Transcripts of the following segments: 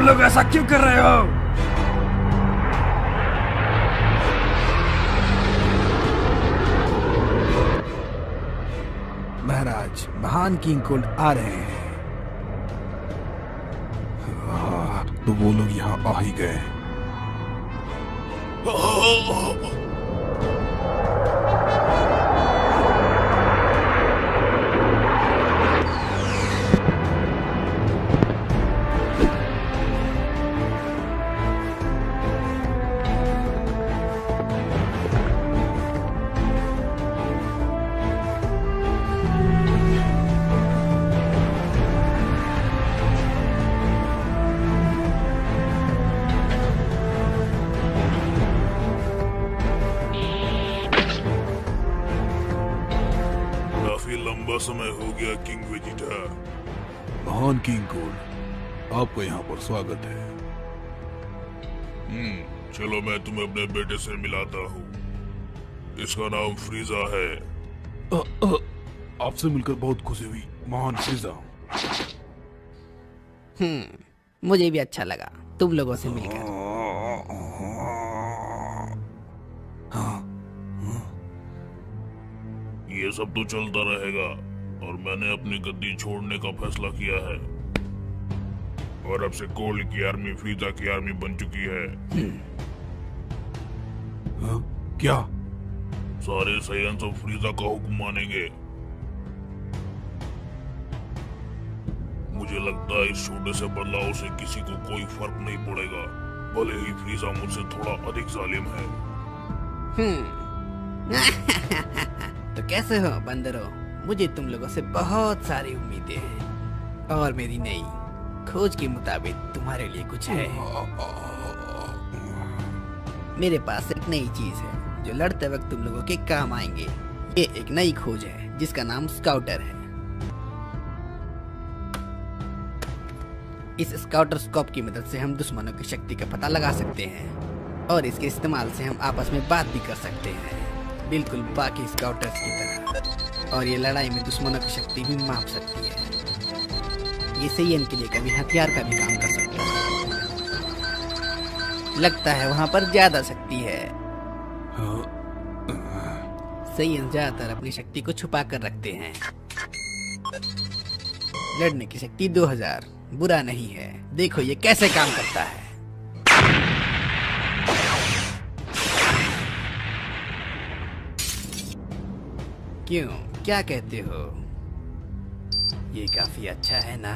लोग ऐसा क्यों कर रहे हो? महाराज, महान किंग कोल्ड आ रहे हैं। तो वो लोग यहाँ आ ही गए। लंबा समय हो गया किंग वेजिटा। महान किंग कोल्ड, आपका यहाँ पर स्वागत है। चलो मैं तुम्हें अपने बेटे से मिलाता हूँ। इसका नाम फ्रीजा है। आपसे मिलकर बहुत खुशी हुई महान फ्रीजा। मुझे भी अच्छा लगा तुम लोगों से मिलकर। ये सब तो चलता रहेगा और मैंने अपनी गद्दी छोड़ने का फैसला किया है। और अब से कोल्ड की आर्मी फ्रीजा की आर्मी बन चुकी है। क्या? सारे साइंस ऑफ फ्रीजा का हुक्म मानेंगे। मुझे लगता है इस छोटे से बदलाव से किसी को कोई फर्क नहीं पड़ेगा, भले ही फ्रीजा मुझसे थोड़ा अधिक जालिम है। तो कैसे हो बंदरों? मुझे तुम लोगों से बहुत सारी उम्मीदें हैं और मेरी नई खोज के मुताबिक तुम्हारे लिए कुछ है। मेरे पास एक नई चीज है जो लड़ते वक्त तुम लोगों के काम आएंगे। ये एक नई खोज है जिसका नाम स्काउटर है। इस स्काउटर स्कोप की मदद से हम दुश्मनों की शक्ति का पता लगा सकते हैं और इसके इस्तेमाल से हम आपस में बात भी कर सकते हैं, बिल्कुल बाकी स्काउटर्स की तरह। और ये लड़ाई में दुश्मनों की शक्ति भी माप सकती है। ये सेयन के लिए कभी हथियार का भी काम कर सकता है। लगता है वहाँ पर ज्यादा शक्ति है। सेयन ज्यादातर अपनी शक्ति को छुपा कर रखते हैं। लड़ने की शक्ति 2000 बुरा नहीं है। देखो ये कैसे काम करता है। क्यों, क्या कहते हो? ये काफी अच्छा है ना?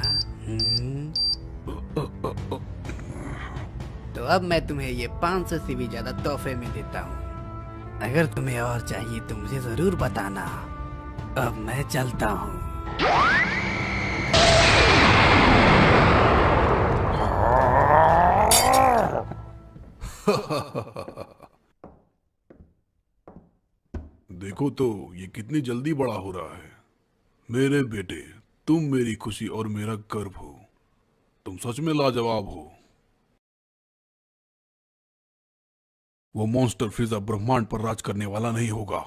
तो अब मैं तुम्हें ये 500 से भी ज्यादा तोहफे में देता हूँ। अगर तुम्हें और चाहिए तो मुझे जरूर बताना। अब मैं चलता हूँ। देखो तो ये कितनी जल्दी बड़ा हो रहा है। मेरे बेटे, तुम मेरी खुशी और मेरा गर्व हो। तुम सच में लाजवाब हो। वो मॉन्स्टर फ्रीजा ब्रह्मांड पर राज करने वाला नहीं होगा,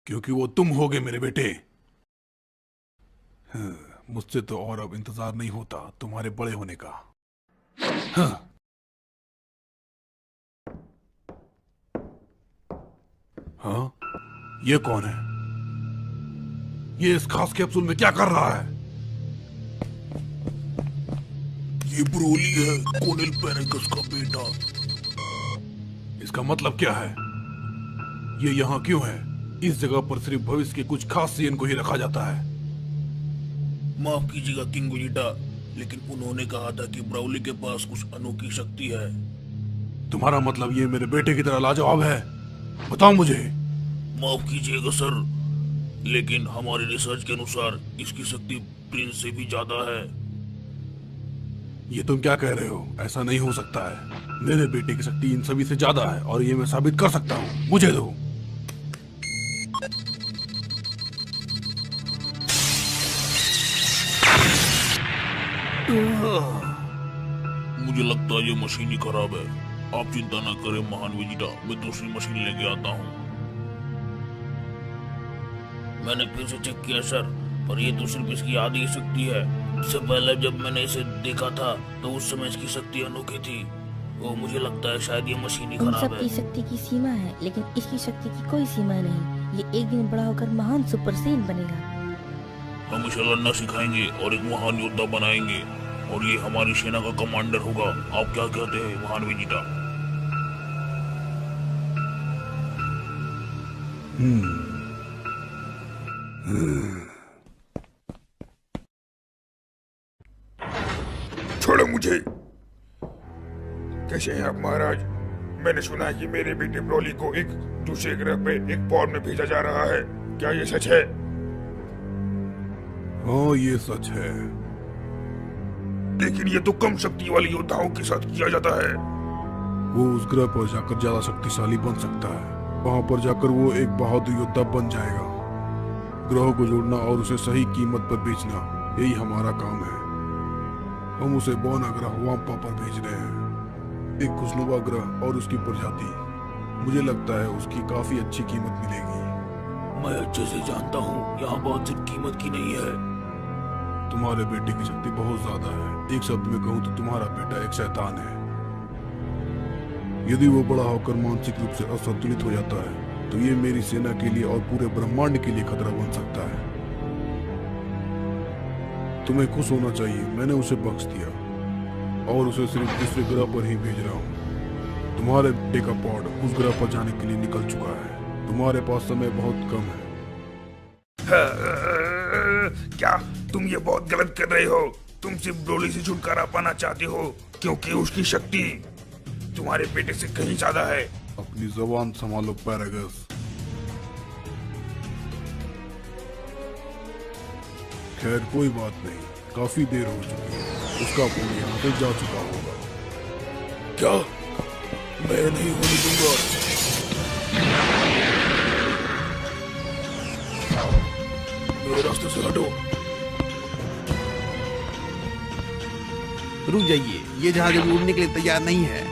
क्योंकि वो तुम होगे मेरे बेटे। मुझसे तो और अब इंतजार नहीं होता तुम्हारे बड़े होने का। हाँ, ये कौन है? ये इस खास कैप्सूल में क्या कर रहा है? ये ब्रोली है, कोनेल पेरेकस का बेटा। इसका मतलब क्या है? ये यहाँ क्यों है? इस जगह पर सिर्फ भविष्य के कुछ खास सीएन को ही रखा जाता है। माफ कीजिएगा किंग वेजिटा, लेकिन उन्होंने कहा था कि ब्राउली के पास कुछ अनोखी शक्ति है। तुम्हारा मतलब ये मेरे बेटे की तरह लाजवाब है? बताओ मुझे। माफ कीजिएगा सर, लेकिन हमारी रिसर्च के अनुसार इसकी शक्ति प्रिंस से भी ज्यादा है। ये तुम क्या कह रहे हो? ऐसा नहीं हो सकता है। मेरे बेटे की शक्ति इन सभी से ज्यादा है और ये मैं साबित कर सकता हूँ। मुझे दो। मुझे लगता है ये मशीन ही खराब है। आप चिंता न करें महान वेजिटा, मैं दूसरी मशीन लेके आता हूँ। मैंने फिर से चेक किया सर, पर ये तो सिर्फ इसकी आधी शक्ति है। सबसे पहले जब मैंने इसे देखा था तो उस समय इसकी शक्ति अनोखी थी। वो मुझे लगता है शायद ये मशीन ही उन खराब सब की है। शक्ति की सीमा है, लेकिन इसकी शक्ति की कोई सीमा नहीं। ये एक दिन बड़ा होकर महान सुपर सेन बनेगा। हम इसे लड़ना सिखाएंगे और एक महान योद्धा बनाएंगे और ये हमारी सेना का कमांडर होगा। आप क्या कहते हैं महान विजेता? छोड़ो मुझे। कैसे हैं आप महाराज? मैंने सुना है कि मेरे बेटे ब्रोली को एक दूसरे ग्रह पे एक पॉड में भेजा जा रहा है। क्या ये सच है? हाँ, ये सच है। लेकिन ये तो कम शक्ति वाले योद्धाओं के साथ किया जाता है। वो उस ग्रह पर जाकर ज्यादा शक्तिशाली बन सकता है। वहां पर जाकर वो एक बहादुर योद्धा बन जाएगा। ग्रहों को जोड़ना और उसे सही कीमत पर बेचना, यही हमारा काम है। हम उसे बौना ग्रह वाम्पा पर भेज रहे हैं, एक खुशनुमा ग्रह और उसकी प्रजाति। मुझे लगता है उसकी काफी अच्छी कीमत मिलेगी। मैं अच्छे से जानता हूँ यहाँ बात सिर्फ कीमत की नहीं है। तुम्हारे बेटे की शक्ति बहुत ज्यादा है। एक शब्द में कहूँ तो तुम्हारा बेटा एक शैतान है। यदि वो बड़ा होकर मानसिक रूप से असंतुलित हो जाता है तो ये मेरी सेना के लिए और पूरे ब्रह्मांड के लिए खतरा बन सकता है। तुम्हें खुश होना चाहिए, मैंने उसे बख्श दिया और उसे सिर्फ दूसरे ग्रह पर ही भेज रहा हूँ। तुम्हारे बेटे का पॉड उस ग्रह पर जाने के लिए निकल चुका है। तुम्हारे पास समय बहुत कम है। क्या तुम ये बहुत गलत कर रहे हो? तुम सिर्फ ब्रोली से छुटकारा पाना चाहते हो क्योंकि उसकी शक्ति तुम्हारे बेटे से कहीं ज्यादा है। अपनी जबान संभालो पैरागस। खैर कोई बात नहीं, काफी देर हो चुकी है। उसका पूरी यहाँ से जा चुका होगा। क्या? मैं नहीं होने दूंगा। मेरे रास्ते से हटो। रुक जाइए, ये जहाज अभी उड़ने के लिए तैयार नहीं है।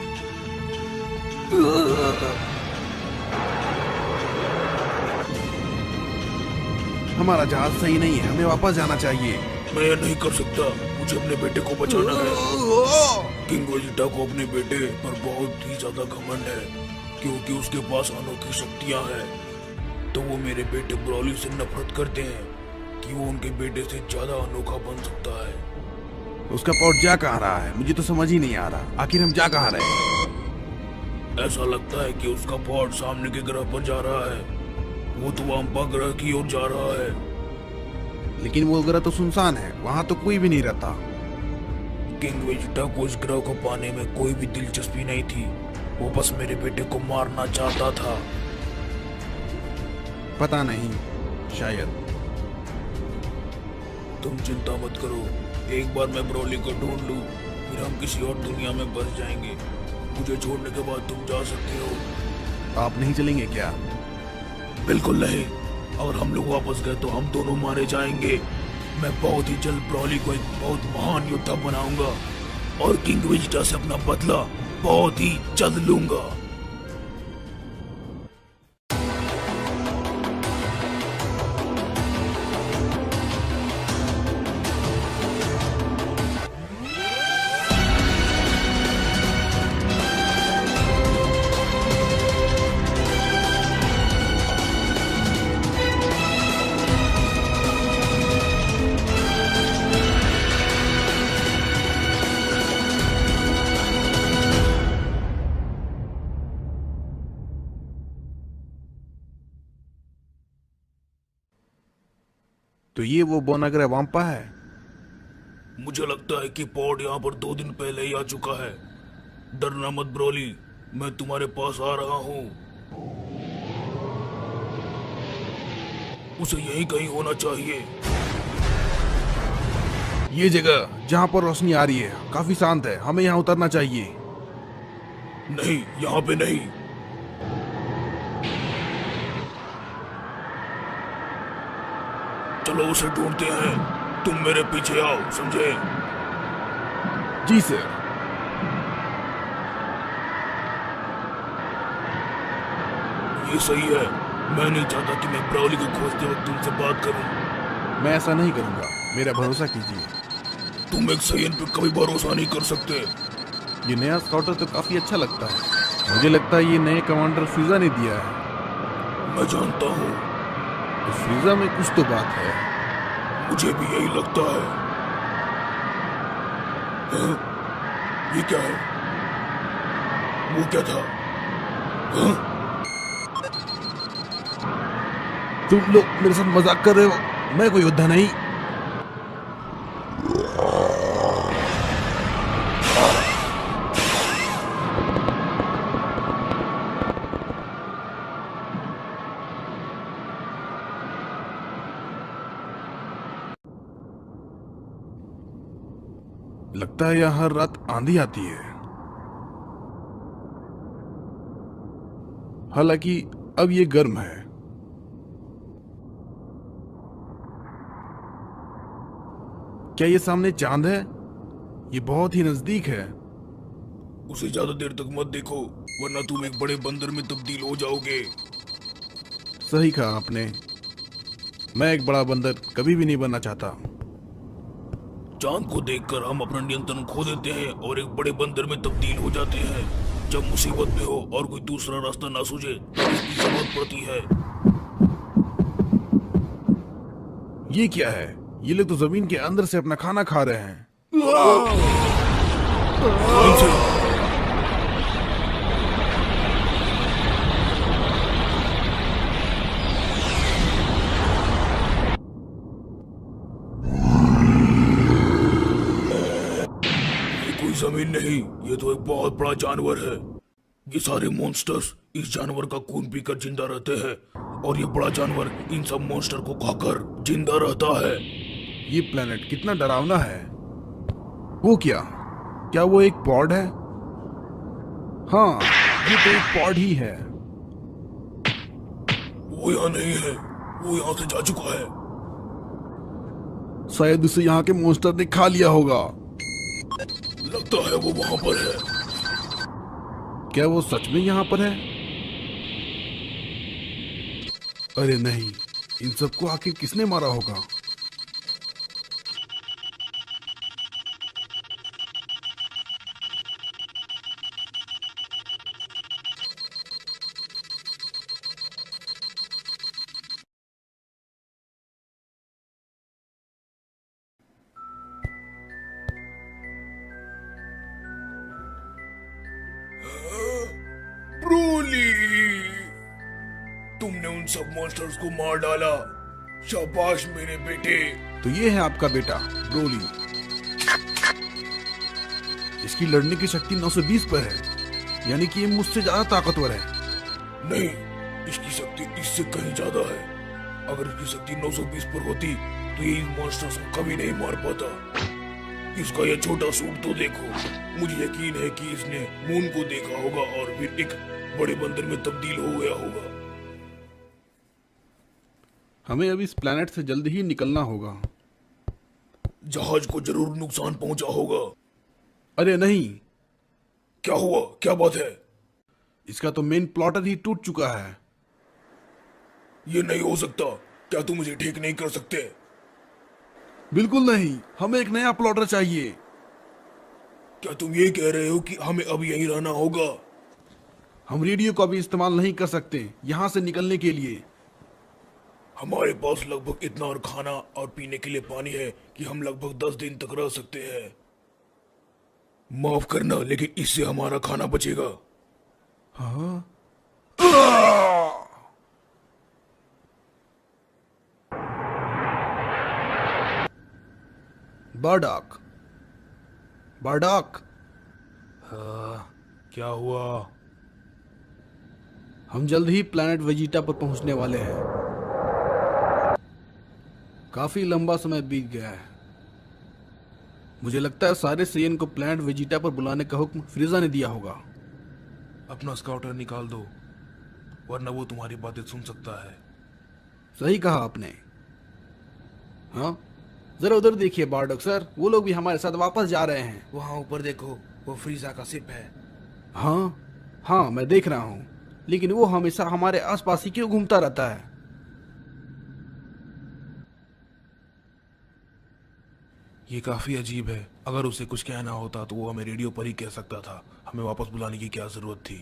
हमारा जहाज सही नहीं है, हमें वापस जाना चाहिए। मैं यह नहीं कर सकता, मुझे अपने बेटे को बचाना है। किंग वेजिटा को अपने बेटे पर बहुत ही ज्यादा घमंड है क्योंकि उसके पास अनोखी शक्तियां हैं। तो वो मेरे बेटे ब्रोली से नफरत करते हैं कि वो उनके बेटे से ज्यादा अनोखा बन सकता है। उसका पॉड जा कहाँ रहा है? मुझे तो समझ ही नहीं आ रहा। आखिर हम जा कहाँ रहे हैं? ऐसा लगता है कि उसका पॉड सामने के ग्रह पर जा रहा है। वो तो वाम्पा ग्रह की ओर जा रहा है। लेकिन वो ग्रह तो सुनसान है, वहाँ तो कोई भी नहीं रहता। किंग वेजिटा को इस ग्रह को पाने में कोई भी दिलचस्पी नहीं थी। वो बस मेरे बेटे को मारना चाहता था। पता नहीं, शायद। तुम चिंता मत करो, एक बार मैं ब्रोली को ढूंढ लूं, फिर हम किसी और दुनिया में बस जाएंगे। मुझे छोड़ने के बाद तुम जा सकते हो। आप नहीं चलेंगे क्या? बिल्कुल नहीं। अगर हम लोग वापस गए तो हम दोनों मारे जाएंगे। मैं बहुत ही जल्द ब्रोली को एक बहुत महान योद्धा बनाऊंगा और किंग वेजिटा से अपना बदला बहुत ही जल्द लूंगा। तो ये वो बोनाग्रह वाम्पा है? मुझे लगता है कि पॉड यहाँ पर 2 दिन पहले ही आ चुका है। डरना मत ब्रोली, मैं तुम्हारे पास आ रहा हूँ। उसे यहीं कहीं होना चाहिए। ये जगह जहाँ पर रोशनी आ रही है काफी शांत है, हमें यहाँ उतरना चाहिए। नहीं, यहाँ पे नहीं। चलो उसे ढूंढते हैं। तुम मेरे पीछे आओ, समझे? जी सर। ये सही है। मैं नहीं चाहता कि मैं ब्रोली को खोजते वक्त तुमसे बात करूं। मैं ऐसा नहीं करूंगा, मेरा भरोसा कीजिए। तुम एक सैयन पे कभी भरोसा नहीं कर सकते। ये नया स्काउटर तो काफी अच्छा लगता है। मुझे लगता है ये नए कमांडर फ्रीजा ने दिया है। मैं जानता हूँ, इस फ्रीजा में कुछ तो बात है। मुझे भी यही लगता है। हाँ? ये क्या है? वो क्या था? हाँ? तुम लोग मेरे साथ मजाक कर रहे हो? मैं कोई योद्धा नहीं। लगता है यहाँ हर रात आंधी आती है। हालांकि अब ये गर्म है। क्या ये सामने चांद है? ये बहुत ही नजदीक है। उसे ज्यादा देर तक मत देखो, वरना तुम एक बड़े बंदर में तब्दील हो जाओगे। सही कहा आपने। मैं एक बड़ा बंदर कभी भी नहीं बनना चाहता। चांद को देखकर हम अपना नियंत्रण खो देते हैं और एक बड़े बंदर में तब्दील हो जाते हैं। जब मुसीबत में हो और कोई दूसरा रास्ता ना सूझे तो इसकी जरूरत पड़ती है। ये क्या है? ये लोग तो जमीन के अंदर से अपना खाना खा रहे हैं। कौन से? जमीन नहीं, ये तो एक बहुत बड़ा जानवर है। ये सारे मॉन्स्टर्स इस जानवर का खून पीकर जिंदा रहते हैं और ये बड़ा जानवर इन सब मॉन्स्टर को खाकर जिंदा रहता है। ये प्लेनेट कितना डरावना है। वो क्या वो एक पॉड है? हाँ, ये तो एक पॉड ही है। वो यहाँ नहीं है, वो यहाँ से जा चुका है। शायद उसे यहाँ के मॉन्स्टर ने खा लिया होगा। लगता है वो वहां पर है। क्या वो सच में यहाँ पर है? अरे नहीं, इन सबको आखिर किसने मारा होगा? ब्रोली, तुमने उन सब मॉन्स्टर्स को मार डाला। शाबाश मेरे बेटे। तो ये है आपका बेटा ब्रोली। इसकी लड़ने की शक्ति 920 पर है, यानी कि ये मुझसे ज्यादा ताकतवर है। नहीं, इसकी शक्ति इससे कहीं ज्यादा है। अगर इसकी शक्ति 920 पर होती तो ये इन मॉन्स्टर्स को कभी नहीं मार पाता। इसका ये छोटा सूट तो देखो। मुझे यकीन है कि इसने मून को देखा होगा और फिर एक बड़े बंदर में तब्दील हो गया होगा। हमें अब इस प्लेनेट से जल्द ही निकलना होगा। जहाज को जरूर नुकसान पहुंचा होगा। अरे नहीं, क्या हुआ? क्या बात है? इसका तो मेन प्लॉटर ही टूट चुका है। ये नहीं हो सकता। क्या तुम इसे ठीक नहीं कर सकते? बिल्कुल नहीं, हमें एक नया प्लॉटर चाहिए। क्या तुम ये कह रहे हो कि हमें अब यहीं रहना होगा? हम रेडियो का भी इस्तेमाल नहीं कर सकते यहाँ से निकलने के लिए। हमारे पास लगभग इतना और खाना और पीने के लिए पानी है कि हम लगभग 10 दिन तक रह सकते हैं। माफ करना, लेकिन इससे हमारा खाना बचेगा। हाँ? बार्डॉक, बार्डॉक, क्या हुआ? हम जल्द ही प्लैनेट वेजिटा पर पहुंचने वाले हैं। काफी लंबा समय बीत गया है। मुझे लगता है सारे सेयन को प्लैनेट वेजिटा पर बुलाने का हुक्म फ्रीजा ने दिया होगा। अपना स्काउटर निकाल दो, वरना वो तुम्हारी बातें सुन सकता है। सही कहा आपने। हाँ, जरा उधर देखिए बार्डॉक सर, वो लोग भी हमारे साथ वापस जा रहे हैं। वहाँ ऊपर देखो, वो फ्रीजा का शिप है। हाँ, मैं देख रहा हूँ, लेकिन वो हमेशा हमारे आसपास ही क्यों घूमता रहता है? ये काफी अजीब है। अगर उसे कुछ कहना होता तो वो हमें रेडियो पर ही कह सकता था। हमें वापस बुलाने की क्या जरूरत थी?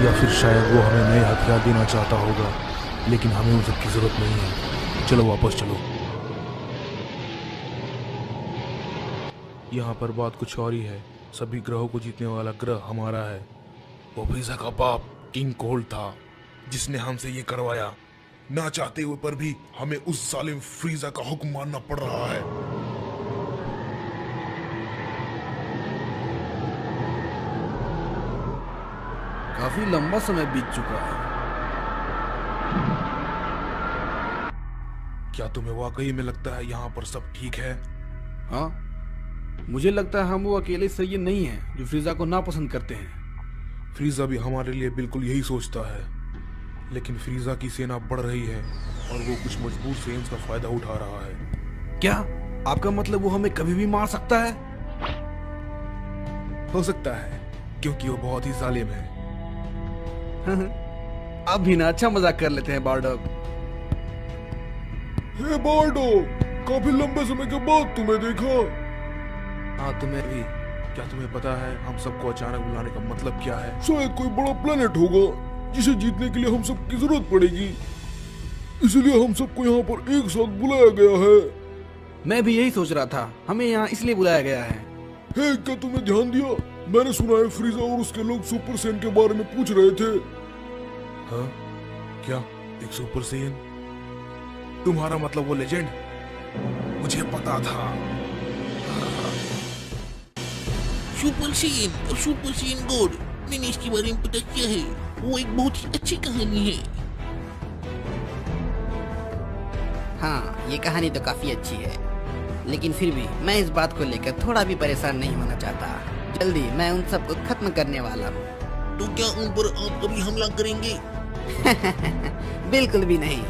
या फिर शायद वो हमें नए हथियार देना चाहता होगा, लेकिन हमें उन सबकी जरूरत नहीं है। चलो वापस चलो। यहाँ पर बात कुछ और ही है। सभी ग्रहों को जीतने वाला ग्रह हमारा है। वो फ्रीजा का बाप किंग कोल्ड था जिसने हमसे ये करवाया। ना चाहते हुए पर भी हमें उस जालिम फ्रीजा का हुक्म मानना पड़ रहा है। काफी लंबा समय बीत चुका है। क्या तुम्हें वाकई में लगता है यहाँ पर सब ठीक है? हाँ, मुझे लगता है हम वो अकेले सही नहीं हैं जो फ्रीजा को नापसंद करते हैं। फ्रीजा भी हमारे लिए बिल्कुल यही सोचता है, लेकिन फ्रीजा की सेना बढ़ रही है और वो कुछ मजबूर सेन्स का फायदा उठा रहा है। क्या आपका मतलब वो हमें कभी भी मार सकता है? हो सकता है, क्योंकि वो बहुत ही जालिम है। अब भी ना अच्छा मजाक कर लेते हैं बारडॉग। हे बार्डो, काफी लंबे समय के बाद तुम्हें देखा। हाँ, तुम्हें भी। क्या तुम्हें पता है हम सबको अचानक बुलाने का मतलब क्या है? शायद कोई बड़ा प्लेनेट होगा जिसे जीतने के लिए हम सबकी जरूरत पड़ेगी, इसलिए हम सबको यहाँ पर एक साथ बुलाया गया है। मैं भी यही सोच रहा था, हमें यहाँ इसलिए बुलाया गया है। हे, क्या तुमने ध्यान दिया? मैंने सुना है फ्रीजा और उसके लोग सुपर सेन के बारे में पूछ रहे थे। हाँ? क्या एक सुपर सेन? तुम्हारा मतलब वो लेजेंड? मुझे पता था। सुपर सेन और सुपर सेन गॉड, मैंने इसके बारे में पता किया है। वो एक बहुत ही अच्छी कहानी है। हाँ, ये कहानी तो काफी अच्छी है, लेकिन फिर भी मैं इस बात को लेकर थोड़ा भी परेशान नहीं होना चाहता। जल्दी मैं उन सबको खत्म करने वाला हूँ। तो क्या उन पर आप कभी हमला करेंगे? बिल्कुल भी नहीं।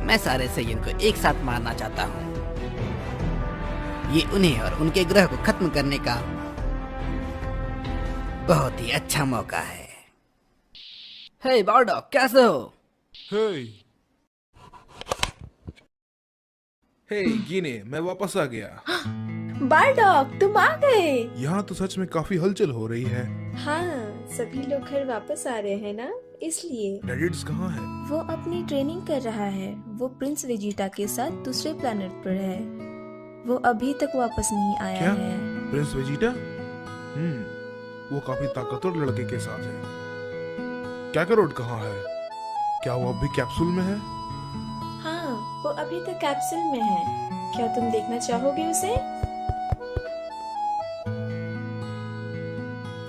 मैं सारे सैयन को एक साथ मारना चाहता हूँ। ये उन्हें और उनके ग्रह को खत्म करने का बहुत ही अच्छा मौका है। हे बारडॉग, कैसे हो? हे गिने, मैं वापस आ गया। बारडॉग, तुम आ गए। यहाँ तो सच में काफी हलचल हो रही है। हाँ, सभी लोग घर वापस आ रहे हैं ना, इसलिए। रेडिट्स कहाँ है? वो अपनी ट्रेनिंग कर रहा है। वो प्रिंस वेजिटा के साथ दूसरे प्लेनेट पर है। वो अभी तक वापस नहीं आया क्या? है। Prince Vegeta? वो काफी ताकतवर लड़के के साथ है। कैकारोड कहाँ है? क्या वो अब भी कैप्सूल में है? हाँ, वो अभी तक कैप्सूल में है। क्या तुम देखना चाहोगे उसे?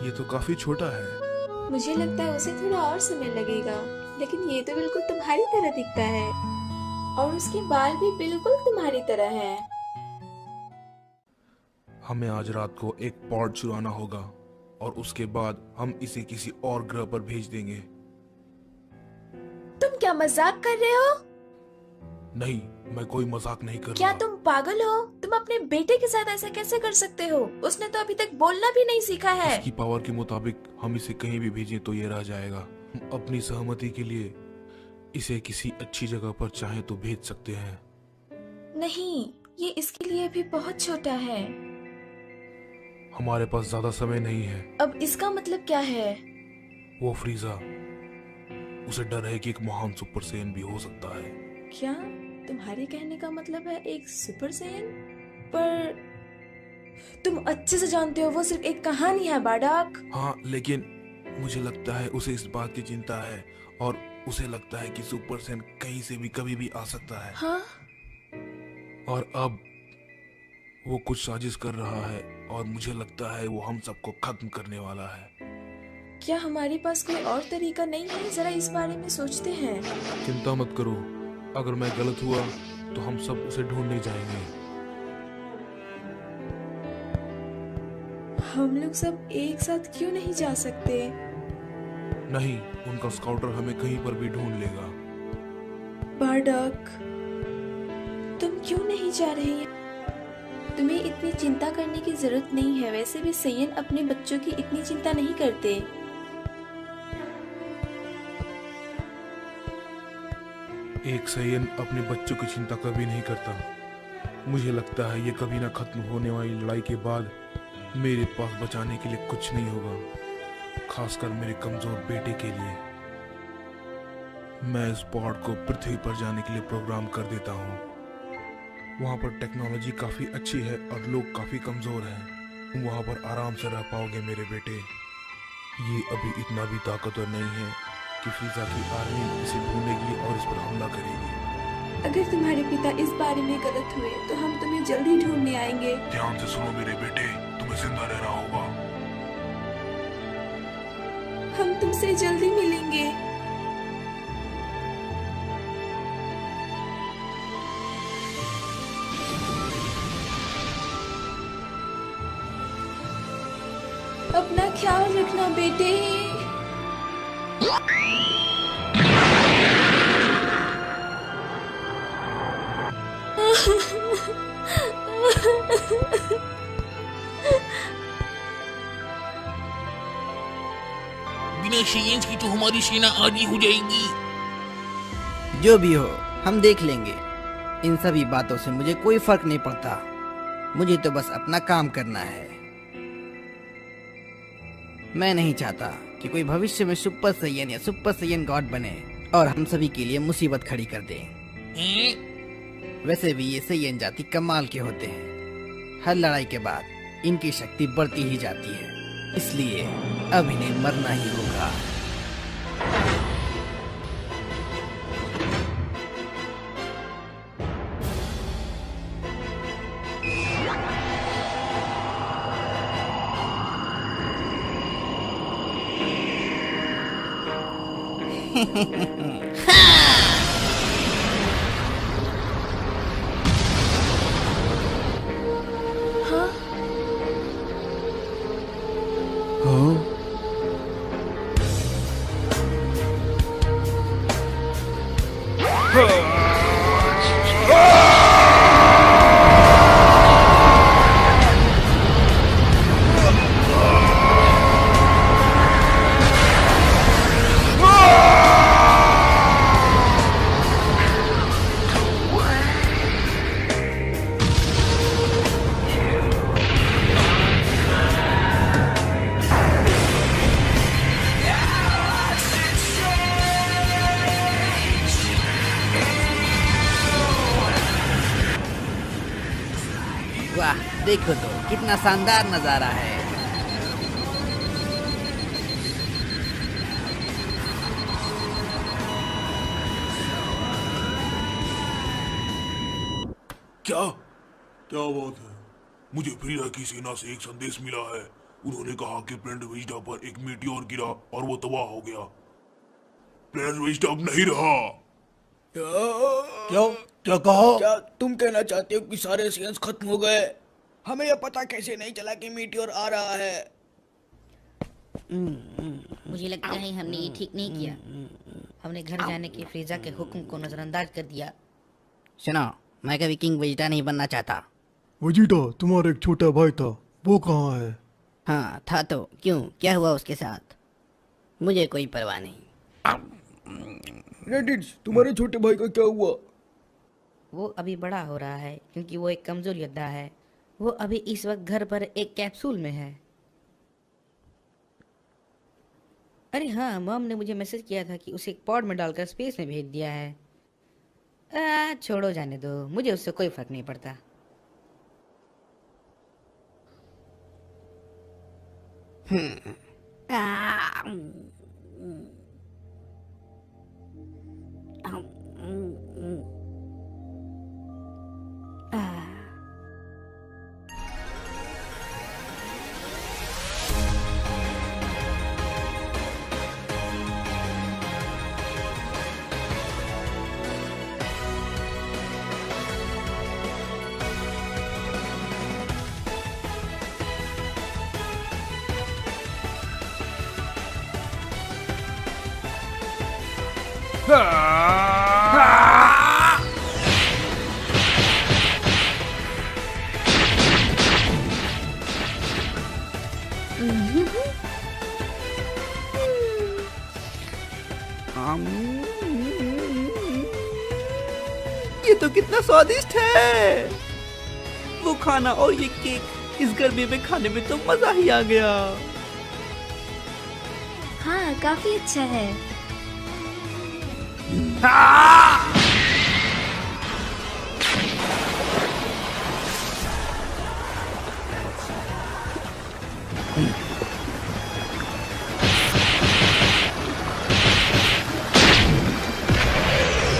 ये तो काफी छोटा है। मुझे लगता है उसे थोड़ा और समय लगेगा, लेकिन ये तो बिल्कुल तुम्हारी तरह दिखता है और उसके बाल भी बिल्कुल तुम्हारी तरह हैं। हमें आज रात को एक पॉड चुराना होगा और उसके बाद हम इसे किसी और ग्रह पर भेज देंगे। तुम क्या मजाक कर रहे हो? नहीं, मैं कोई मजाक नहीं कर क्या रहा। तुम पागल हो? तुम अपने बेटे के साथ ऐसा कैसे कर सकते हो? उसने तो अभी तक बोलना भी नहीं सीखा है। इसकी पावर के मुताबिक हम इसे कहीं भी भेजें तो ये रह जाएगा। हम अपनी सहमति के लिए इसे किसी अच्छी जगह पर चाहे तो भेज सकते हैं। नहीं, ये इसके लिए भी बहुत छोटा है। हमारे पास ज्यादा समय नहीं है। अब इसका मतलब क्या है? वो फ्रीजा, उसे डर है कि एक महान सुपर सेन भी हो सकता है। क्या तुम्हारे कहने का मतलब है एक सुपर सैयन? पर तुम अच्छे से जानते हो वो सिर्फ एक कहानी है बारडॉग। हाँ, लेकिन मुझे लगता है उसे इस बात की चिंता है और उसे लगता है कि सुपर सेन कहीं से भी कभी भी आ सकता है। हाँ? और अब वो कुछ साजिश कर रहा है और मुझे लगता है वो हम सबको खत्म करने वाला है। क्या हमारे पास कोई और तरीका नहीं है? जरा इस बारे में सोचते हैं। चिंता मत करो, अगर मैं गलत हुआ तो हम सब उसे ढूंढने जाएंगे। हम लोग सब एक साथ क्यों नहीं जा सकते? नहीं, उनका स्काउटर हमें कहीं पर भी ढूंढ लेगा। बारडॉग, तुम क्यों नहीं जा रहे हैं? तुम्हें इतनी चिंता करने की जरूरत नहीं है। वैसे भी सैयन अपने बच्चों की इतनी चिंता नहीं करते। एक सैयन अपने बच्चों की चिंता कभी नहीं करता। मुझे लगता है ये कभी ना खत्म होने वाली लड़ाई के बाद मेरे पास बचाने के लिए कुछ नहीं होगा, खासकर मेरे कमजोर बेटे के लिए। मैं इस पॉड को पृथ्वी पर जाने के लिए प्रोग्राम कर देता हूँ। वहाँ पर टेक्नोलॉजी काफी अच्छी है और लोग काफी कमजोर हैं। तुम वहाँ पर आराम से रह पाओगे मेरे बेटे। ये अभी इतना भी ताकतवर नहीं है कि फ्रीजा की आर्मी इसे ढूंढेगी और इस पर हमला करेगी। अगर तुम्हारे पिता इस बारे में गलत हुए तो हम तुम्हें जल्दी ढूंढने आएंगे। ध्यान से सुनो मेरे बेटे, तुम्हें जिंदा रहना होगा। हम तुमसे जल्दी मिलेंगे। अपना ख्याल रखना बेटे। बिना शेयंस की तो हमारी सेना आधी हो जाएगी। जो भी हो हम देख लेंगे। इन सभी बातों से मुझे कोई फर्क नहीं पड़ता। मुझे तो बस अपना काम करना है। मैं नहीं चाहता कि कोई भविष्य में सुपर सैयन या सुपर सैयन गॉड बने और हम सभी के लिए मुसीबत खड़ी कर दे। वैसे भी ये सैयन जाति कमाल के होते हैं। हर लड़ाई के बाद इनकी शक्ति बढ़ती ही जाती है, इसलिए अब इन्हें मरना ही होगा। वाह, देखो तो कितना शानदार नजारा है। क्या बात है? मुझे फ्रीजा की सेना से एक संदेश मिला है। उन्होंने कहा कि प्लेनेट वेजिटा पर एक मीटियोर गिरा और वो तबाह हो गया। प्लेनेट वेजिटा अब नहीं रहा। क्या कहा? क्या तुम कहना चाहते हो कि सारे सेयंस खत्म हो गए? हमें यह पता कैसे नहीं चला कि मीटियोर आ रहा है? मुझे लगता है हमने ये ठीक नहीं किया। हमने घर जाने के फ्रीजा के हुक्म को नजरअंदाज कर दिया। सुनो, मैं कभी किंग वेजिटा नहीं बनना चाहता। वेजिटा तुम्हारा एक छोटा भाई था, वो कहाँ है? हाँ था तो क्यों, क्या हुआ उसके साथ? मुझे कोई परवाह नहीं। रेडिट्स, तुम्हारे छोटे भाई का क्या हुआ? वो अभी बड़ा हो रहा है क्योंकि वो एक कमजोर योद्धा है। वो अभी इस वक्त घर पर एक कैप्सूल में है। अरे हाँ, मॉम ने मुझे मैसेज किया था कि उसे एक पॉड में डालकर स्पेस में भेज दिया है। छोड़ो, जाने दो, मुझे उससे कोई फर्क नहीं पड़ता। ये तो कितना स्वादिष्ट है। वो खाना और ये केक इस गर्मी में खाने में तो मजा ही आ गया। हाँ, काफी अच्छा है।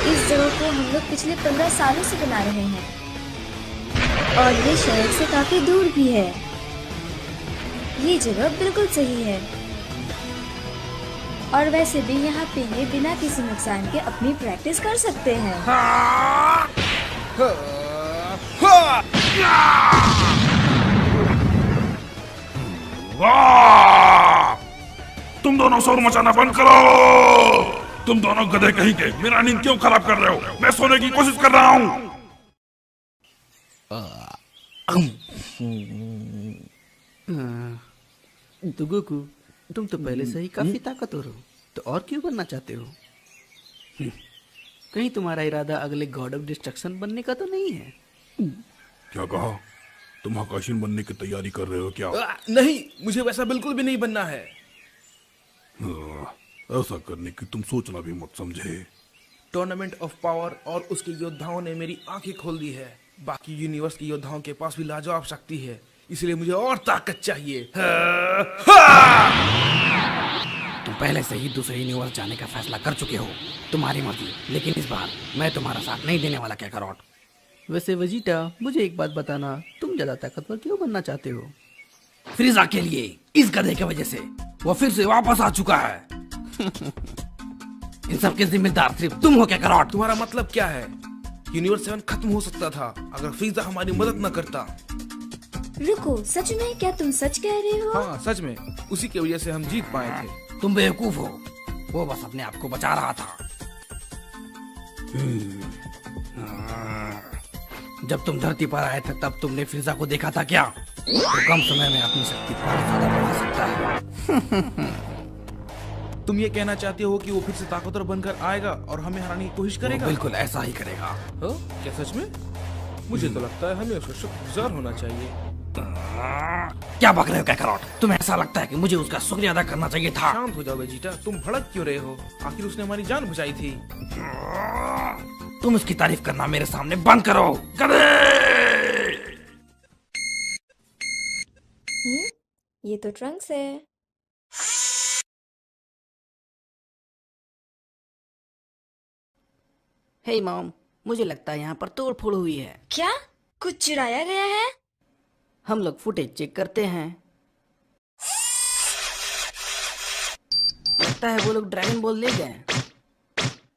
इस जगह को हम लोग पिछले 15 सालों से बना रहे हैं और ये शहर से काफी दूर भी है। ये जगह बिल्कुल सही है और वैसे भी यहाँ पे ये बिना किसी नुकसान के अपनी प्रैक्टिस कर सकते हैं। तुम दोनों शोर मचाना बंद करो। तुम दोनों गधे कहीं के मेरा नींद क्यों खराब कर रहे हो? मैं सोने की कोशिश कर रहा हूँ। तो गोकू, तुम तो पहले से ही काफी ताकतवर हो, तो और क्यों बनना चाहते हो? कहीं तुम्हारा इरादा अगले गॉड ऑफ डिस्ट्रक्शन बनने का तो नहीं है? क्या कहा? तुम हकाशिन बनने की तैयारी कर रहे हो क्या? नहीं, मुझे वैसा बिल्कुल भी नहीं बनना है। ऐसा करने की तुम सोचना भी मत समझे। टूर्नामेंट ऑफ पावर और उसके योद्धाओं ने मेरी आंखें खोल दी है। बाकी यूनिवर्स के योद्धाओं के पास भी लाजवाब शक्ति है, इसलिए मुझे और ताकत चाहिए। तुम पहले से ही दूसरे यूनिवर्स जाने का फैसला कर चुके हो, तुम्हारी मर्जी। लेकिन इस बार मैं तुम्हारा साथ नहीं देने वाला काकारोट। वैसे वेजिटा, मुझे एक बात बताना, तुम ज्यादा ताकतवर क्यों बनना चाहते हो? फ्रीजा के लिए, इस गधे की वजह से वो फिर से वापस आ चुका है। इन सब के जिम्मेदार सिर्फ तुम हो काकारोट। तुम्हारा मतलब क्या है? यूनिवर्स 7 खत्म हो सकता था अगर फ्रीजा हमारी मदद न करता। रुको, सच में? क्या तुम सच कह रहे हो? हाँ, सच में। उसी की वजह से हम जीत पाए थे। तुम बेवकूफ हो, वो बस अपने आप को बचा रहा था। जब तुम धरती पर आए थे तब तुमने फ्रीजा को देखा था क्या? वो कम समय में अपनी शक्ति बहुत ज्यादा बढ़ा सकता है। तुम ये कहना चाहते हो कि वो फिर से ताकतवर बनकर आएगा और हमें हराने की कोशिश करेगा? बिल्कुल ऐसा ही करेगा। क्या सच में? मुझे तो लगता है हमें उसका शुक्रगुजार होना चाहिए। क्या बक रहे हो काकारोट? तुम्हें ऐसा लगता है कि मुझे उसका शुक्रिया अदा करना चाहिए था? शांत हो जाओ वेजिटा, तुम भड़क क्यों रहे हो? आखिर उसने हमारी जान बचाई थी। तुम उसकी तारीफ करना मेरे सामने बंद करो, गधे! ये तो ट्रंक्स है। हे मॉम, मुझे लगता है यहाँ पर तोड़ फोड़ हुई है। क्या? कुछ चुराया गया है? हम लोग फुटेज चेक करते हैं। लगता है वो लोग ड्रैगन बॉल ले गए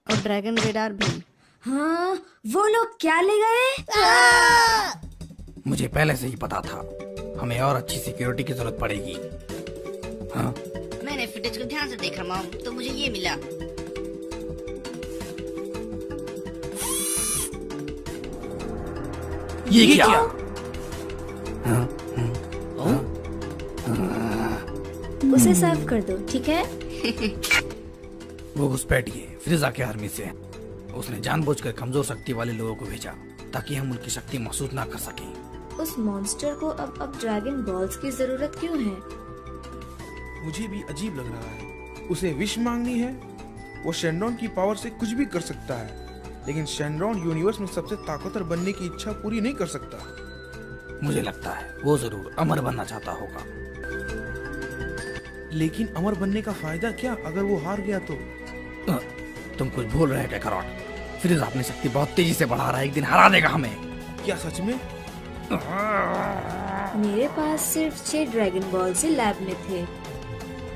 और ड्रैगन रेडार भी। हाँ, वो लोग क्या ले गए? मुझे पहले से ही पता था, हमें और अच्छी सिक्योरिटी की जरूरत पड़ेगी। हाँ? मैंने फुटेज को ध्यान से देखा मॉम, तो मुझे ये मिला। ये क्या? उसे साफ कर दो, ठीक है? वो घुसपैठी है, फ्रीजा के आर्मी से। उसने जानबूझकर कमजोर शक्ति वाले लोगों को भेजा ताकि हम उनकी शक्ति महसूस ना कर सकें। उस मॉन्स्टर को अब ड्रैगन बॉल्स की जरूरत क्यों है? मुझे भी अजीब लग रहा है। उसे विश मांगनी है। वो शेनरॉन की पावर से कुछ भी कर सकता है, लेकिन शेनरॉन यूनिवर्स में सबसे ताकतवर बनने की इच्छा पूरी नहीं कर सकता। मुझे लगता है वो जरूर अमर बनना चाहता होगा। लेकिन अमर बनने का फायदा क्या अगर वो हार गया तो? तुम कुछ भूल रहे हो काकारोट। फ्रीजा अपनी शक्ति बहुत तेजी से बढ़ा रहा है, एक दिन हरा देगा हमें। क्या सच में? मेरे पास सिर्फ 6 ड्रैगन बॉल से लैब में थे।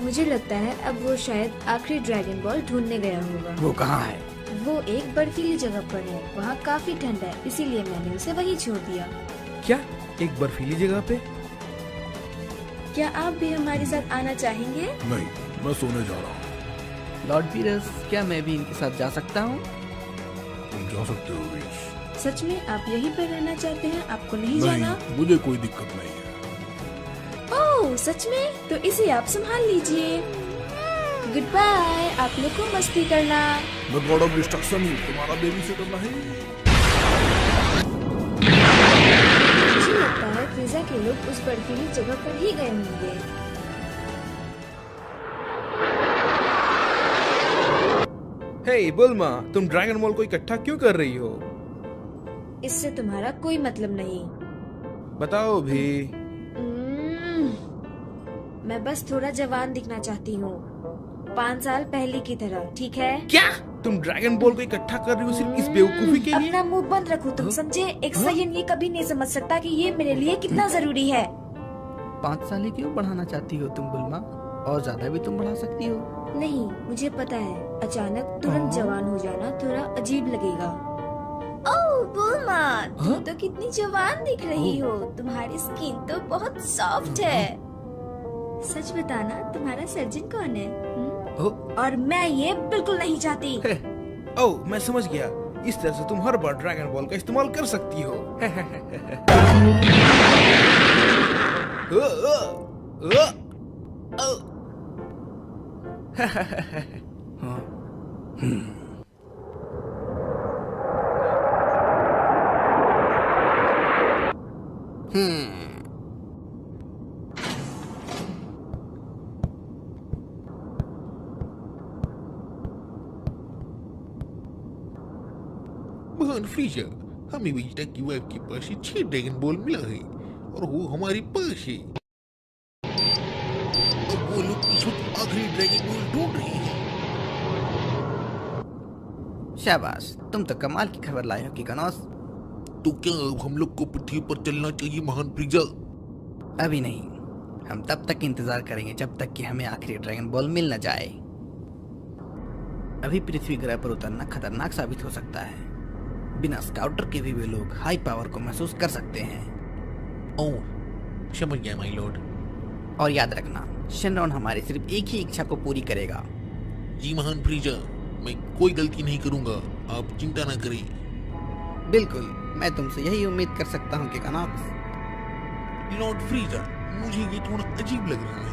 मुझे लगता है अब वो शायद आखिरी ड्रैगन बॉल ढूंढने गया होगा। वो कहाँ है? वो एक बर्फीली जगह पर है, वहाँ काफी ठंड है, इसीलिए मैंने उसे वहीं छोड़ दिया। क्या? एक बर्फीली जगह पे? क्या आप भी हमारे साथ आना चाहेंगे? नहीं, मैं सोने जा रहा हूँ। लॉर्ड पीरस, क्या मैं भी इनके साथ जा सकता हूँ? तुम जा सकते हो वीश। सच में आप यहीं पर रहना चाहते हैं? आपको नहीं जाना? मुझे कोई दिक्कत नहीं है। ओह, सच में? तो इसे आप संभाल लीजिए। Good bye. आप लोग को मस्ती करना। मैं गॉड ऑफ डिस्ट्रक्शन हूँ, तुम्हारा बेबी सिटर नहीं। फ्रीजा के लोग उस बर्फीली जगह पर ही गए होंगे। हे बुल्मा, तुम ड्रैगन बॉल को इकट्ठा क्यों कर रही हो? इससे तुम्हारा कोई मतलब नहीं। बताओ भी। मैं बस थोड़ा जवान दिखना चाहती हूँ, 5 साल पहले की तरह, ठीक है? क्या तुम ड्रैगन बॉल को इकट्ठा कर रही हो सिर्फ इस बेवकूफी के लिए? अपना मुंह बंद रखो, तुम समझे? एक सयन ये कभी नहीं समझ सकता कि ये मेरे लिए कितना जरूरी है। 5 साल ही क्यों बढ़ाना चाहती हो तुम बुल्मा? और ज्यादा भी तुम बढ़ा सकती हो। नहीं, मुझे पता है अचानक तुरंत जवान हो जाना थोड़ा अजीब लगेगा। ओह बुल्मा, तुम तो कितनी जवान दिख रही हो। तुम्हारी स्किन तो बहुत सॉफ्ट है। सच बताना, तुम्हारा सर्जन कौन है? और मैं ये बिल्कुल नहीं चाहती। ओह, मैं समझ गया। इस तरह से तुम हर बार ड्रैगन बॉल का इस्तेमाल कर सकती हो। महान फ्रीजा, हमें वेजिटा की वाइफ के पास से 6 ड्रैगन बॉल मिला है और वो हमारे पास है। अब वो लोग इस वक्त आखिरी ड्रैगन बॉल ढूंढ रहे हैं। शाबाश, तुम तो कमाल की खबर लाए हो किकानोस। तो क्या अब हम लोग को पृथ्वी पर चलना चाहिए महान फ्रीजा? अभी नहीं, हम तब तक इंतजार करेंगे जब तक कि हमें आखिरी ड्रैगन बॉल मिल न जाए। अभी पृथ्वी ग्रह पर उतरना खतरनाक साबित हो सकता है। बिना स्काउटर के भी वे लोग हाई पावर को महसूस कर सकते हैं। ओह, समझ गया माय लॉर्ड। और याद रखना, शेनरॉन हमारी सिर्फ एक ही इच्छा को पूरी करेगा। जी महान फ्रीजा, मैं कोई गलती नहीं करूंगा, आप चिंता न करें। बिल्कुल, मैं तुमसे यही उम्मीद कर सकता हूँ किकानोस। लॉर्ड फ्रीजा, मुझे ये थोड़ा अजीब लग रहा है।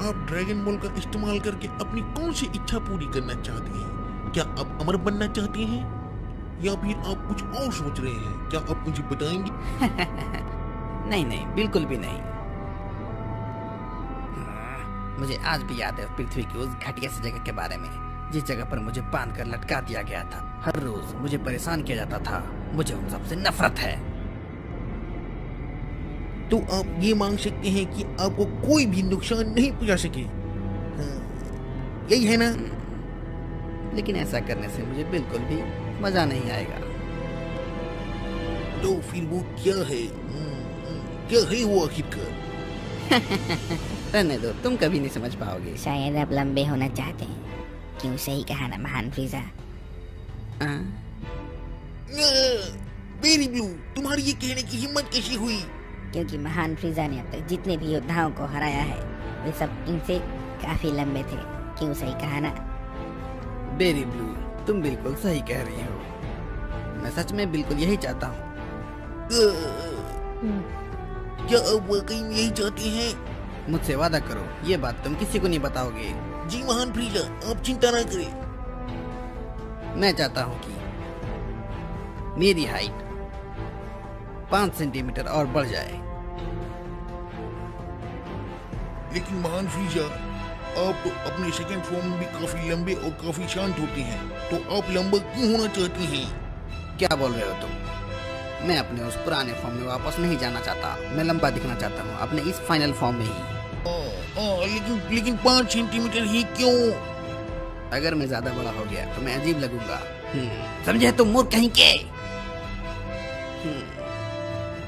आप ड्रैगन बॉल का इस्तेमाल करके अपनी कौन सी इच्छा पूरी करना चाहते हैं? क्या आप अमर बनना चाहते हैं या फिर आप कुछ और सोच रहे हैं? क्या आप मुझे बताएंगे? नहीं नहीं, बिल्कुल भी नहीं। मुझे आज भी याद है पृथ्वी की उस घटिया सी जगह के बारे में, जिस जगह पर मुझे बांध कर लटका दिया गया था। हर रोज मुझे परेशान किया जाता था। मुझे उन सबसे नफरत है। तो आप ये मांग सकते हैं कि आपको कोई भी नुकसान नहीं पहुंचा सके, यही है ना? लेकिन ऐसा करने से मुझे बिल्कुल भी मजा नहीं आएगा। तो फिर वो क्या है? क्या है वो आखिरकार? रहने दो, तुम कभी नहीं समझ पाओगे। शायद आप लंबे होना चाहते हैं। क्यों, सही कहा ना महान फ्रीजा? बेरी ब्लू, तुम्हारी ये कहने की हिम्मत कैसी हुई? क्योंकि महान फ्रीजा ने अब तक जितने भी योद्धाओं को हराया है वे सब इनसे काफी लंबे थे। क्यों, सही कहा ना? बेरी ब्लू, तुम बिल्कुल सही कह रही हो। मैं सच में बिल्कुल यही चाहता हूँ। क्या आप वाकई में यही चाहते हैं? मुझसे वादा करो, ये बात तुम किसी को नहीं बताओगे। जी महान फ्रीजा, आप चिंता ना करें। मैं चाहता हूँ कि मेरी हाइट 5 सेंटीमीटर और बढ़ जाए। लेकिन महान फ्रीजा, आप तो अपने सेकंड फॉर्म में भी काफी लंबे और काफी शांत होते हैं, तो आप लंबा क्यों होना चाहते हैं? क्या बोल रहे हो तुम? मैं अपने उस पुराने फॉर्म में वापस नहीं जाना चाहता। मैं लंबा दिखना चाहता हूँ अपने इस फाइनल फॉर्म में ही। लेकिन 5 सेंटीमीटर ही क्यों? अगर मैं ज्यादा बड़ा हो गया तो मैं अजीब लगूंगा। समझे तुम मूर्ख कहीं के?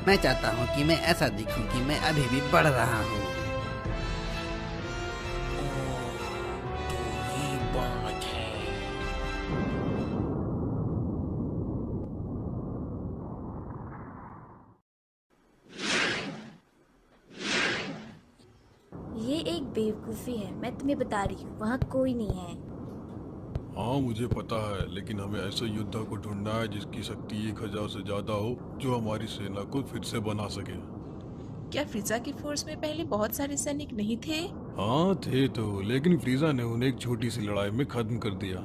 मैं चाहता हूँ कि मैं ऐसा दिखूं कि मैं अभी भी बढ़ रहा हूँ। ये एक बेवकूफी है, मैं तुम्हें बता रही हूँ, वहाँ कोई नहीं है। हाँ मुझे पता है, लेकिन हमें ऐसे योद्धा को ढूंढना है जिसकी शक्ति 1000 से ज्यादा हो, जो हमारी सेना को फिर से बना सके। क्या फ्रीजा की फोर्स में पहले बहुत सारे सैनिक नहीं थे? हाँ थे तो, लेकिन फ्रीजा ने उन्हें एक छोटी सी लड़ाई में खत्म कर दिया।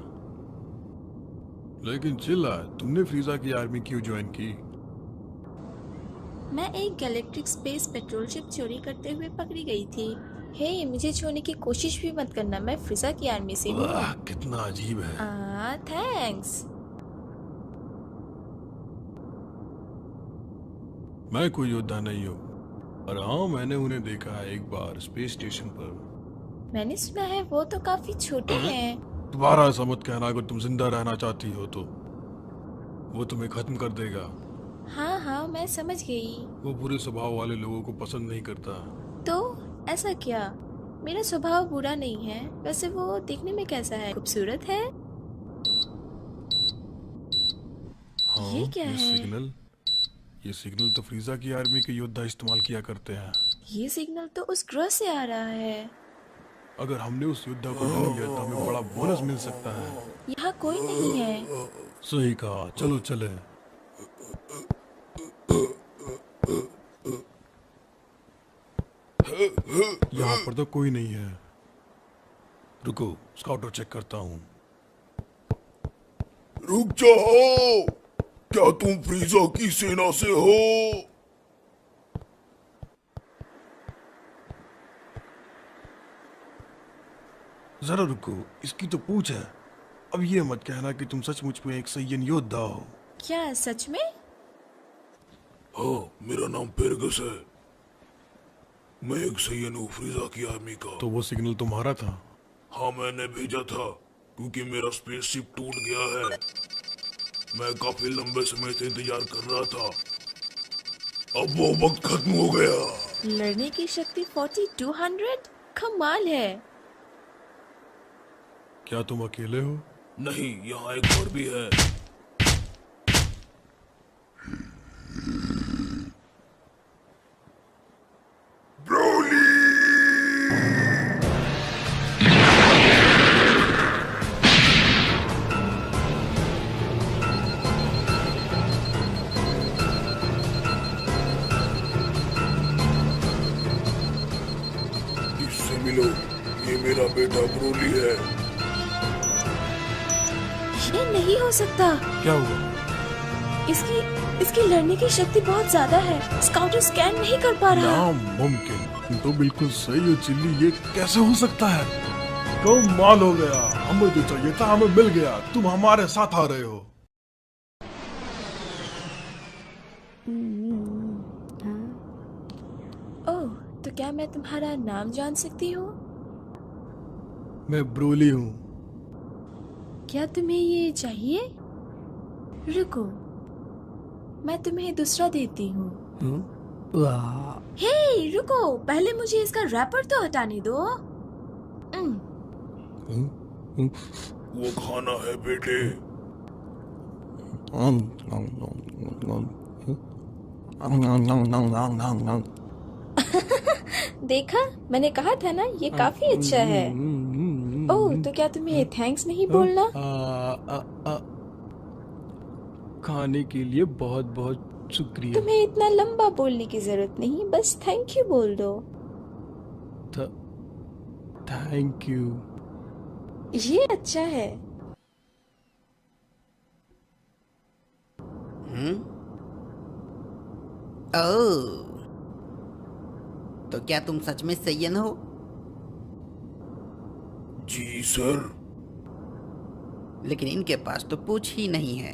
लेकिन चिल्ला, तुमने फ्रीजा की आर्मी क्यों ज्वाइन की? मैं एक गैलेक्टिक स्पेस पेट्रोल शिप चोरी करते हुए पकड़ी गई थी। हे, मुझे छोड़ने की कोशिश भी मत करना, मैं फ्रिजा की आर्मी से हूँ। वाह, कितना अजीब है। थैंक्स। मैं कोई योद्धा नहीं हूँ, और हाँ, मैंने उन्हें देखा है एक बार स्पेस स्टेशन पर। मैंने सुना है वो तो काफी छोटे हैं। दोबारा ऐसा मत कहना, अगर तुम जिंदा रहना चाहती हो तो वो तुम्हें खत्म कर देगा। हाँ हाँ, मैं समझ गई। वो बुरे स्वभाव वाले लोगों को पसंद नहीं करता। तो ऐसा क्या? मेरा स्वभाव बुरा नहीं है। वैसे वो देखने में कैसा है? खूबसूरत है? हाँ, ये क्या है? ये सिग्नल तो फ्रीजा की आर्मी के योद्धा इस्तेमाल किया करते हैं। ये सिग्नल तो उस ग्रह से आ रहा है। अगर हमने उस योद्धा को ढूंढ लिया तो हमें बड़ा बोनस मिल सकता है। यहाँ कोई नहीं है। सही कहा, चलो चले। यहाँ पर तो कोई नहीं है। रुको, स्काउटर चेक करता हूँ। रुक जाओ, क्या तुम फ्रीजा की सेना से हो? जरा रुको, इसकी तो पूछ है। अब ये मत कहना कि तुम सचमुच में एक सैयन योद्धा हो। क्या सच में? हाँ, मेरा नाम पेरगस है। मैं एक सैयन हूँ फ्रीजा की आर्मी का। तो वो सिग्नल तुम्हारा था? हाँ, मैंने भेजा था क्योंकि मेरा स्पेसशिप टूट गया है। मैं काफी लंबे समय से इंतजार कर रहा था। अब वो वक्त खत्म हो गया। लड़ने की शक्ति 4200? कमाल है। क्या तुम अकेले हो? नहीं, यहाँ एक और भी है। इससे मिलो, ये मेरा बेटा ब्रोली है। ये नहीं हो सकता। क्या हुआ? इसकी लड़ने की शक्ति बहुत ज्यादा है। स्काउटर स्कैन नहीं कर पा रहा। नामुमकिन। तुम तो बिल्कुल सही हो चिल्ली, ये कैसे हो सकता है? कमाल हो गया, हमें जो चाहिए था हमें मिल गया। तुम हमारे साथ आ रहे हो। ओह, तो क्या मैं तुम्हारा नाम जान सकती हूँ? मैं ब्रोली हूँ। क्या तुम्हें ये चाहिए? रुको, मैं तुम्हें दूसरा देती हूँ। हे, रुको, पहले मुझे इसका रैपर तो हटाने दो। वो खाना है बेटे। देखा, मैंने कहा था ना, ये काफी अच्छा है। ओह, तो क्या तुम्हें थैंक्स नहीं बोलना? खाने के लिए बहुत बहुत शुक्रिया। तुम्हें इतना लंबा बोलने की जरूरत नहीं, बस थैंक यू बोल दो। Thank you. ये अच्छा है। ओह, तो क्या तुम सच में सैयन हो? जी सर। लेकिन इनके पास तो पूछ ही नहीं है।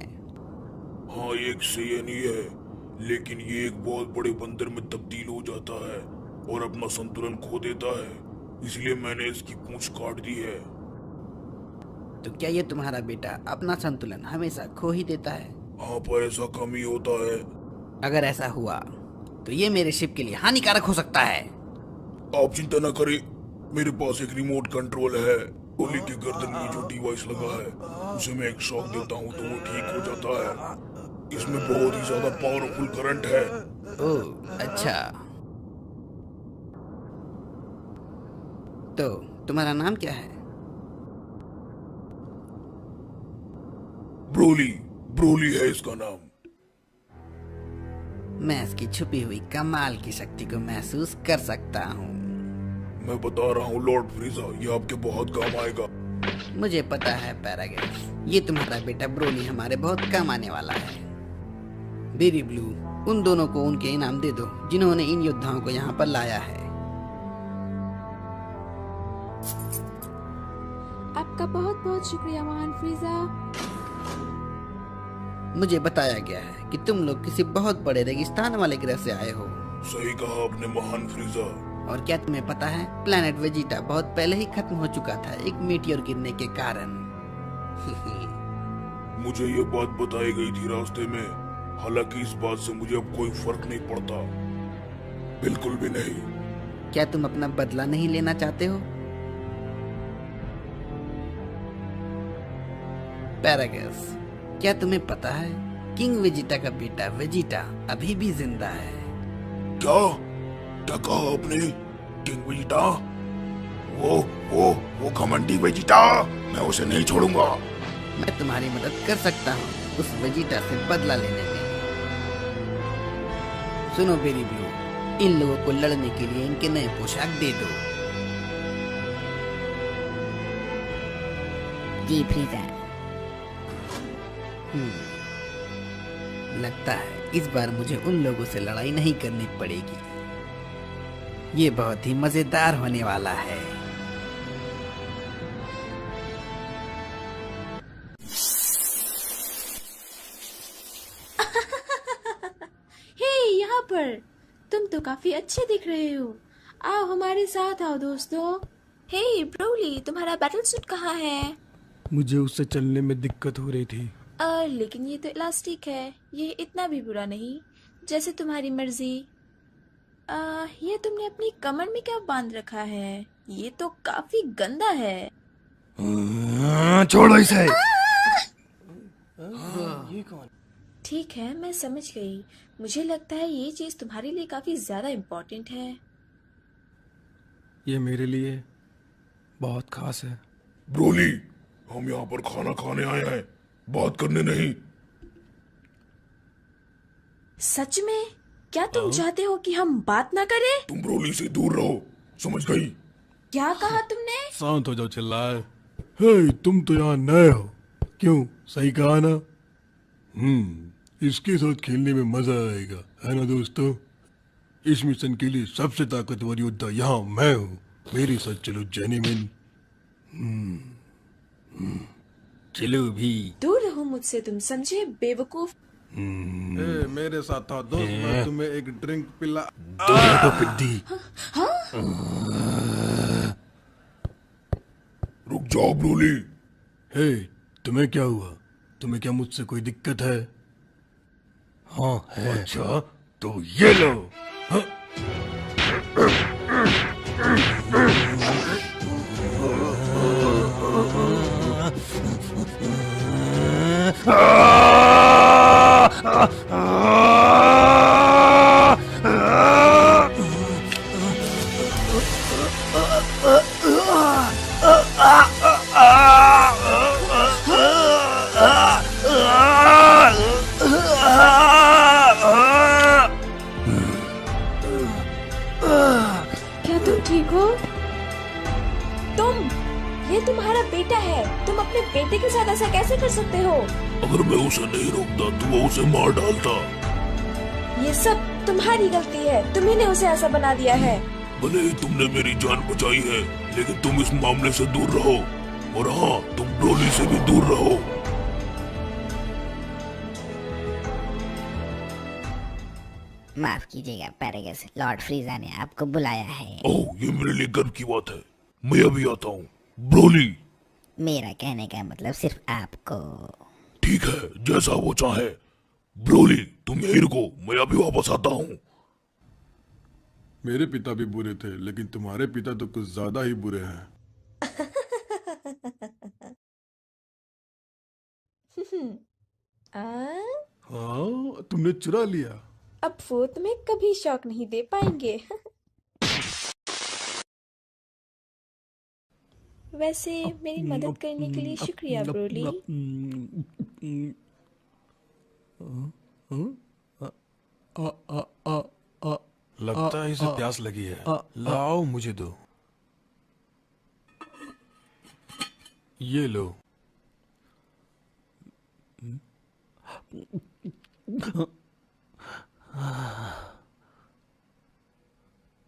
हाँ, एक सैयन ही है, लेकिन ये एक बहुत बड़े बंदर में तब्दील हो जाता है और अपना संतुलन खो देता है, इसलिए मैंने इसकी पूंछ काट दी है। तो क्या ये तुम्हारा बेटा अपना संतुलन हमेशा खो ही देता है? हाँ, पर ऐसा कम ही होता है। अगर ऐसा हुआ तो ये मेरे शिप के लिए हानिकारक हो सकता है। आप चिंता न करें, मेरे पास एक रिमोट कंट्रोल है। गोली की गर्दन में जो डिवाइस लगा है, उसे मैं एक शॉक देता हूँ तो वो ठीक हो जाता है। इसमें बहुत ही ज्यादा पावरफुल करंट है। ओह, अच्छा। तो तुम्हारा नाम क्या है? ब्रोली है इसका नाम। मैं इसकी छुपी हुई कमाल की शक्ति को महसूस कर सकता हूँ। मैं बता रहा हूँ लॉर्ड फ्रीजा, ये आपके बहुत काम आएगा। मुझे पता है पैरागस, ये तुम्हारा बेटा ब्रोली हमारे बहुत काम आने वाला है। बेबी ब्लू, उन दोनों को उनके इनाम दे दो जिन्होंने इन योद्धाओं को यहाँ पर लाया है। आपका बहुत बहुत शुक्रिया महान फ्रीजा। मुझे बताया गया है कि तुम लोग किसी बहुत बड़े रेगिस्तान वाले ग्रह से आए हो। सही कहा आपने महान फ्रीजा। और क्या तुम्हें पता है, प्लेनेट वेजिटा बहुत पहले ही खत्म हो चुका था एक मीटियोर गिरने के कारण। मुझे ये बात बताई गई थी रास्ते में, हालांकि इस बात से मुझे अब कोई फर्क नहीं पड़ता, बिल्कुल भी नहीं। क्या तुम अपना बदला नहीं लेना चाहते हो? पैरागस, क्या तुम्हें पता है किंग वेजिटा का बेटा वेजिटा अभी भी जिंदा है? क्या क्या कहा आपने? King Vegeta? वो घमंडी वेजिटा, मैं उसे नहीं छोड़ूंगा। मैं तुम्हारी मदद कर सकता हूँ उस वेजिटा से बदला लेने में। सुनो बेरी ब्लू, इन लोगों को लड़ने के लिए इनके नए पोशाक दे दो। जी फ्रीजा। लगता है इस बार मुझे उन लोगों से लड़ाई नहीं करनी पड़ेगी। ये बहुत ही मजेदार होने वाला है। हे, यहाँ पर तुम तो काफी अच्छे दिख रहे हो। आओ हमारे साथ आओ दोस्तों। हे ब्रोली, तुम्हारा बैटल सूट कहाँ है? मुझे उससे चलने में दिक्कत हो रही थी। लेकिन ये तो इलास्टिक है, ये इतना भी बुरा नहीं, जैसे तुम्हारी मर्जी। ये तुमने अपनी कमर में क्या बांध रखा है? ये तो काफी गंदा है। छोड़ो इसे। ये कौन? ठीक है, मैं समझ गई। मुझे लगता है ये चीज तुम्हारे लिए काफी ज्यादा इम्पोर्टेंट है। ये मेरे लिए बहुत खास है। ब्रोली, हम यहाँ पर खाना खाने आए हैं, बात करने नहीं। सच में? क्या तुम चाहते हो कि हम बात ना करें? तुम ब्रोली से दूर रहो, समझ गई? क्या कहा तुमने? शांत हो जाओ चिल्लाए। हे, तुम तो यहाँ नए हो, क्यों? सही कहा ना? इसके साथ खेलने में मजा आएगा, है ना दोस्तों? इस मिशन के लिए सबसे ताकतवर योद्धा यहाँ मैं हूँ। मेरे साथ चलो जेनीमैन। चलो भी। दूर रहो मुझसे, तुम समझे बेवकूफ। मेरे साथ आओ दोस्त, मैं तुम्हें एक ड्रिंक पिला। रुक जाओ ब्रोली। हे, तुम्हें क्या हुआ? तुम्हें क्या मुझसे कोई दिक्कत है? हाँ है। अच्छा, तो ये लो। हाँ? क्या तुम ठीक हो? ये तुम्हारा बेटा है, तुम अपने बेटे के साथ ऐसा कैसे कर सकते हो? अगर मैं उसे नहीं रोकता तो वो उसे मार डालता। ये सब तुम्हारी गलती है, तुम्ही ने उसे ऐसा बना दिया है। भले ही तुमने मेरी जान बचाई है, लेकिन तुम इस मामले से दूर रहो, और हाँ, तुम ब्रोली से भी दूर रहो। माफ कीजिएगा पैरागस, लॉर्ड फ्रीजा ने आपको बुलाया है। ओह, ये मेरे लिए गर्व की बात है। मैं अभी आता हूँ। ब्रोली। मेरा कहने का मतलब सिर्फ आपको। ठीक है, जैसा वो चाहे। ब्रोली, तुम यहीं रुको, मैं अभी वापस आता हूँ। मेरे पिता भी बुरे थे, लेकिन तुम्हारे पिता तो कुछ ज्यादा ही बुरे हैं। हाँ, तुमने चुरा लिया। अब वो तुम्हें कभी शौक नहीं दे पाएंगे। वैसे मेरी मदद करने के लिए शुक्रिया ब्रोली। लगता है इसे प्यास लगी है। लाओ मुझे दो। ये लो।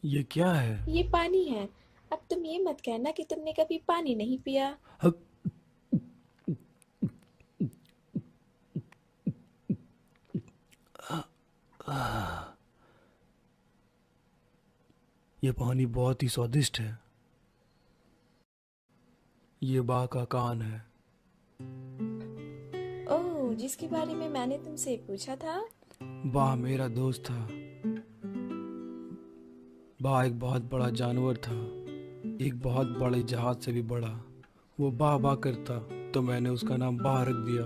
ये क्या है? ये पानी है। अब तुम ये मत कहना कि तुमने कभी पानी नहीं पिया। ये पानी बहुत ही स्वादिष्ट है। ये बा का कान है। ओह, जिसके बारे में मैंने तुमसे पूछा था। बा मेरा दोस्त था। बा एक बहुत बड़ा जानवर था, एक बहुत बड़े जहाज से भी बड़ा। वो बा बा करता तो मैंने उसका नाम बा रख दिया।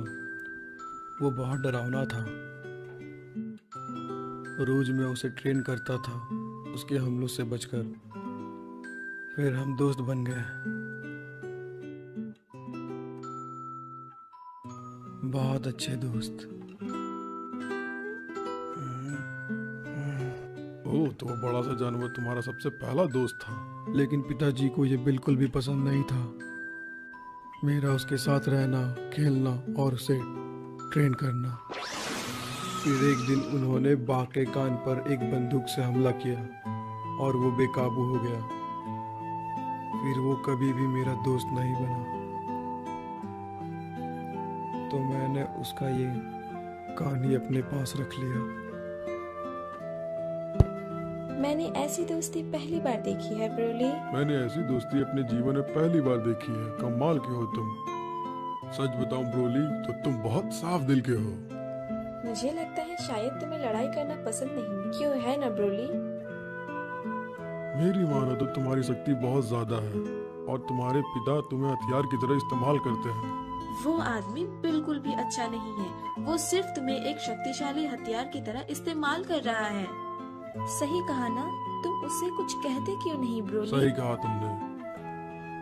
वो बहुत डरावना था। रोज मैं उसे ट्रेन करता था उसके हमलों से बचकर। फिर हम दोस्त बन गए। बहुत अच्छे दोस्त। ओह, तो वो बड़ा सा जानवर तुम्हारा सबसे पहला दोस्त था। लेकिन पिताजी को ये बिल्कुल भी पसंद नहीं था। मेरा उसके साथ रहना, खेलना और उसे ट्रेन करना। फिर एक दिन उन्होंने बा के कान पर एक बंदूक से हमला किया और वो बेकाबू हो गया। फिर वो कभी भी मेरा दोस्त नहीं बना। तो मैंने उसका ये कान ही अपने पास रख लिया। मैंने ऐसी दोस्ती पहली बार देखी है ब्रोली। मैंने ऐसी दोस्ती अपने जीवन में पहली बार देखी है। कमाल के हो तुम। सच बताऊं ब्रोली, तो तुम बहुत साफ दिल के हो। मुझे लगता है शायद तुम्हें लड़ाई करना पसंद नहीं, क्यों है ना ब्रोली? मेरी मानो तो तुम्हारी शक्ति बहुत ज्यादा है और तुम्हारे पिता तुम्हें हथियार की तरह इस्तेमाल करते हैं। वो आदमी बिल्कुल भी अच्छा नहीं है। वो सिर्फ तुम्हें एक शक्तिशाली हथियार की तरह इस्तेमाल कर रहा है। सही कहा ना? तुम उससे कुछ कहते क्यों नहीं ब्रोली? सही कहा तुमने।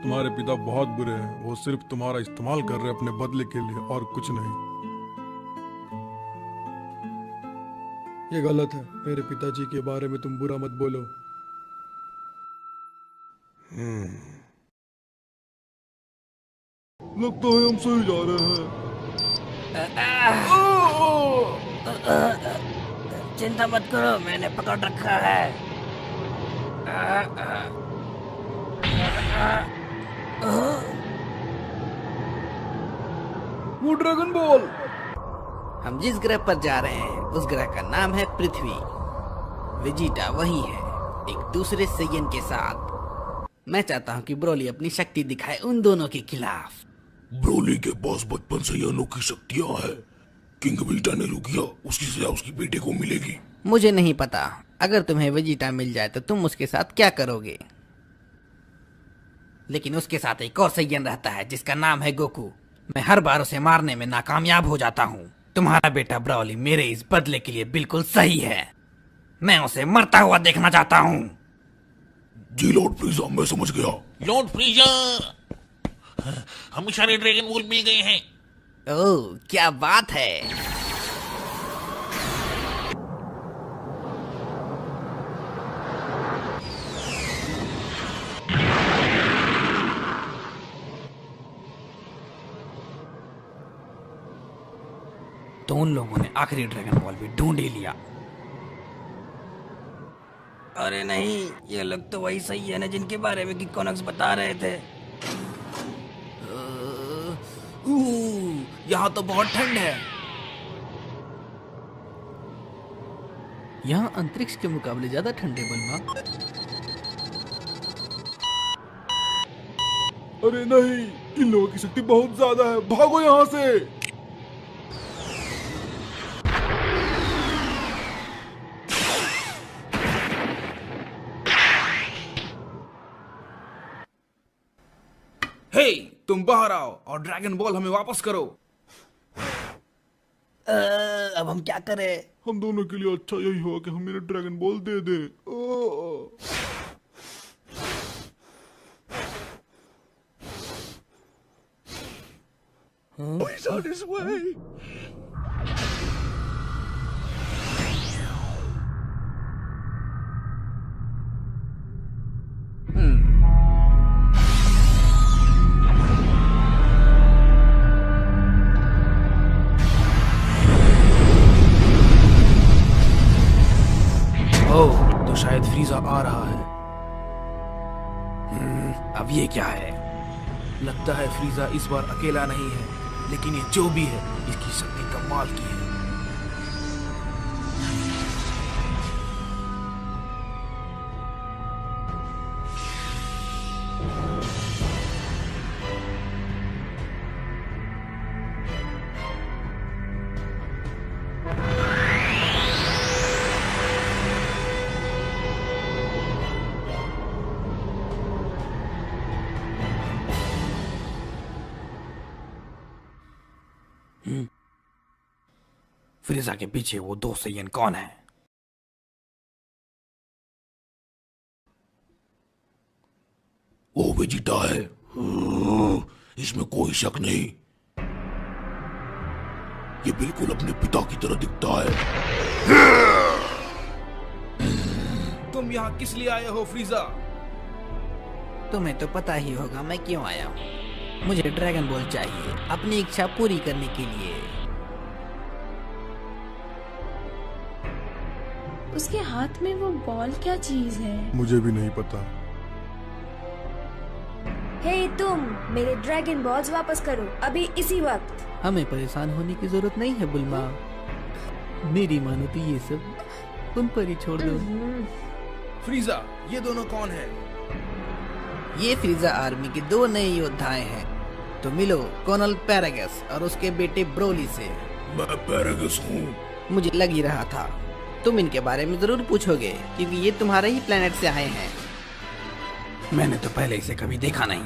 तुम्हारे पिता बहुत बुरे हैं। वो सिर्फ तुम्हारा इस्तेमाल कर रहे हैं अपने बदले के लिए और कुछ नहीं। ये गलत है। मेरे पिताजी के बारे में तुम बुरा मत बोलो। लगता है हम सही जा रहे हैं। चिंता मत करो, मैंने पकड़ रखा है। वो ड्रैगन बॉल। हम जिस ग्रह पर जा रहे हैं उस ग्रह का नाम है पृथ्वी। वेजिटा वही है, एक दूसरे सैयन के साथ। मैं चाहता हूँ कि ब्रोली अपनी शक्ति दिखाए उन दोनों के खिलाफ। ब्रोली के पास बचपन से ही अनोखी शक्तियाँ हैं। किंग वेजिटा ने जो किया उसकी सजा उसकी बेटे को मिलेगी। मुझे नहीं पता। अगर तुम्हें वेजिटा मिल जाए तो तुम उसके साथ क्या करोगे? लेकिन उसके साथ एक और सैयन रहता है जिसका नाम है गोकू। मैं हर बार उसे मारने में नाकामयाब हो जाता हूँ। तुम्हारा बेटा ब्रोली मेरे इस बदले के लिए बिल्कुल सही है। मैं उसे मरता हुआ देखना चाहता हूँ। जी लॉर्ड फ्रीजा, मैं समझ गया। लॉर्ड फ्रीजा, हमें सारे ड्रैगन बॉल मिल गए हैं। ओह, क्या बात है। तो उन लोगों ने आखिरी ड्रैगन बॉल भी ढूंढ ही लिया। अरे नहीं, ये लोग तो वही सही है ना जिनके बारे में गिकोनक्स बता रहे थे। यहाँ तो बहुत ठंड है। यहाँ अंतरिक्ष के मुकाबले ज्यादा ठंड है बलमा। अरे नहीं, इन लोगों की शक्ति बहुत ज्यादा है। भागो यहाँ से। हे, तुम बाहर आओ और ड्रैगन बॉल हमें वापस करो। अब हम क्या करें? हम दोनों के लिए अच्छा यही होगा कि हम मेरे dragon ball they they. He's on his way. ओह, तो शायद फ्रीजा आ रहा है। अब ये क्या है? लगता है फ्रीजा इस बार अकेला नहीं है, लेकिन ये जो भी है इसकी शक्ति कमाल की है। फ्रीजा के पीछे वो दो सैयन कौन है? वो वेजिटा है, इसमें कोई शक नहीं। ये बिल्कुल अपने पिता की तरह दिखता है। तुम यहाँ किस लिए आए हो फ्रीजा? तुम्हें तो पता ही होगा मैं क्यों आया हूँ। मुझे ड्रैगन बॉल चाहिए अपनी इच्छा पूरी करने के लिए। उसके हाथ में वो बॉल क्या चीज है? मुझे भी नहीं पता। हे तुम, मेरे ड्रैगन बॉल्स वापस करो अभी इसी वक्त। हमें परेशान होने की जरूरत नहीं है बुल्मा। मेरी मानो तो ये सब उन पर ही छोड़ दो। फ्रीजा, ये दोनों कौन है? ये फ्रीजा आर्मी के दो नए योद्धाएं हैं। तो मिलो कर्नल पैरागस और उसके बेटे ब्रोली से। मैं पैरागस हूँ। मुझे लग ही रहा था तुम इनके बारे में जरूर पूछोगे, क्योंकि ये तुम्हारे ही प्लेनेट से आए हैं। मैंने तो पहले इसे कभी देखा नहीं।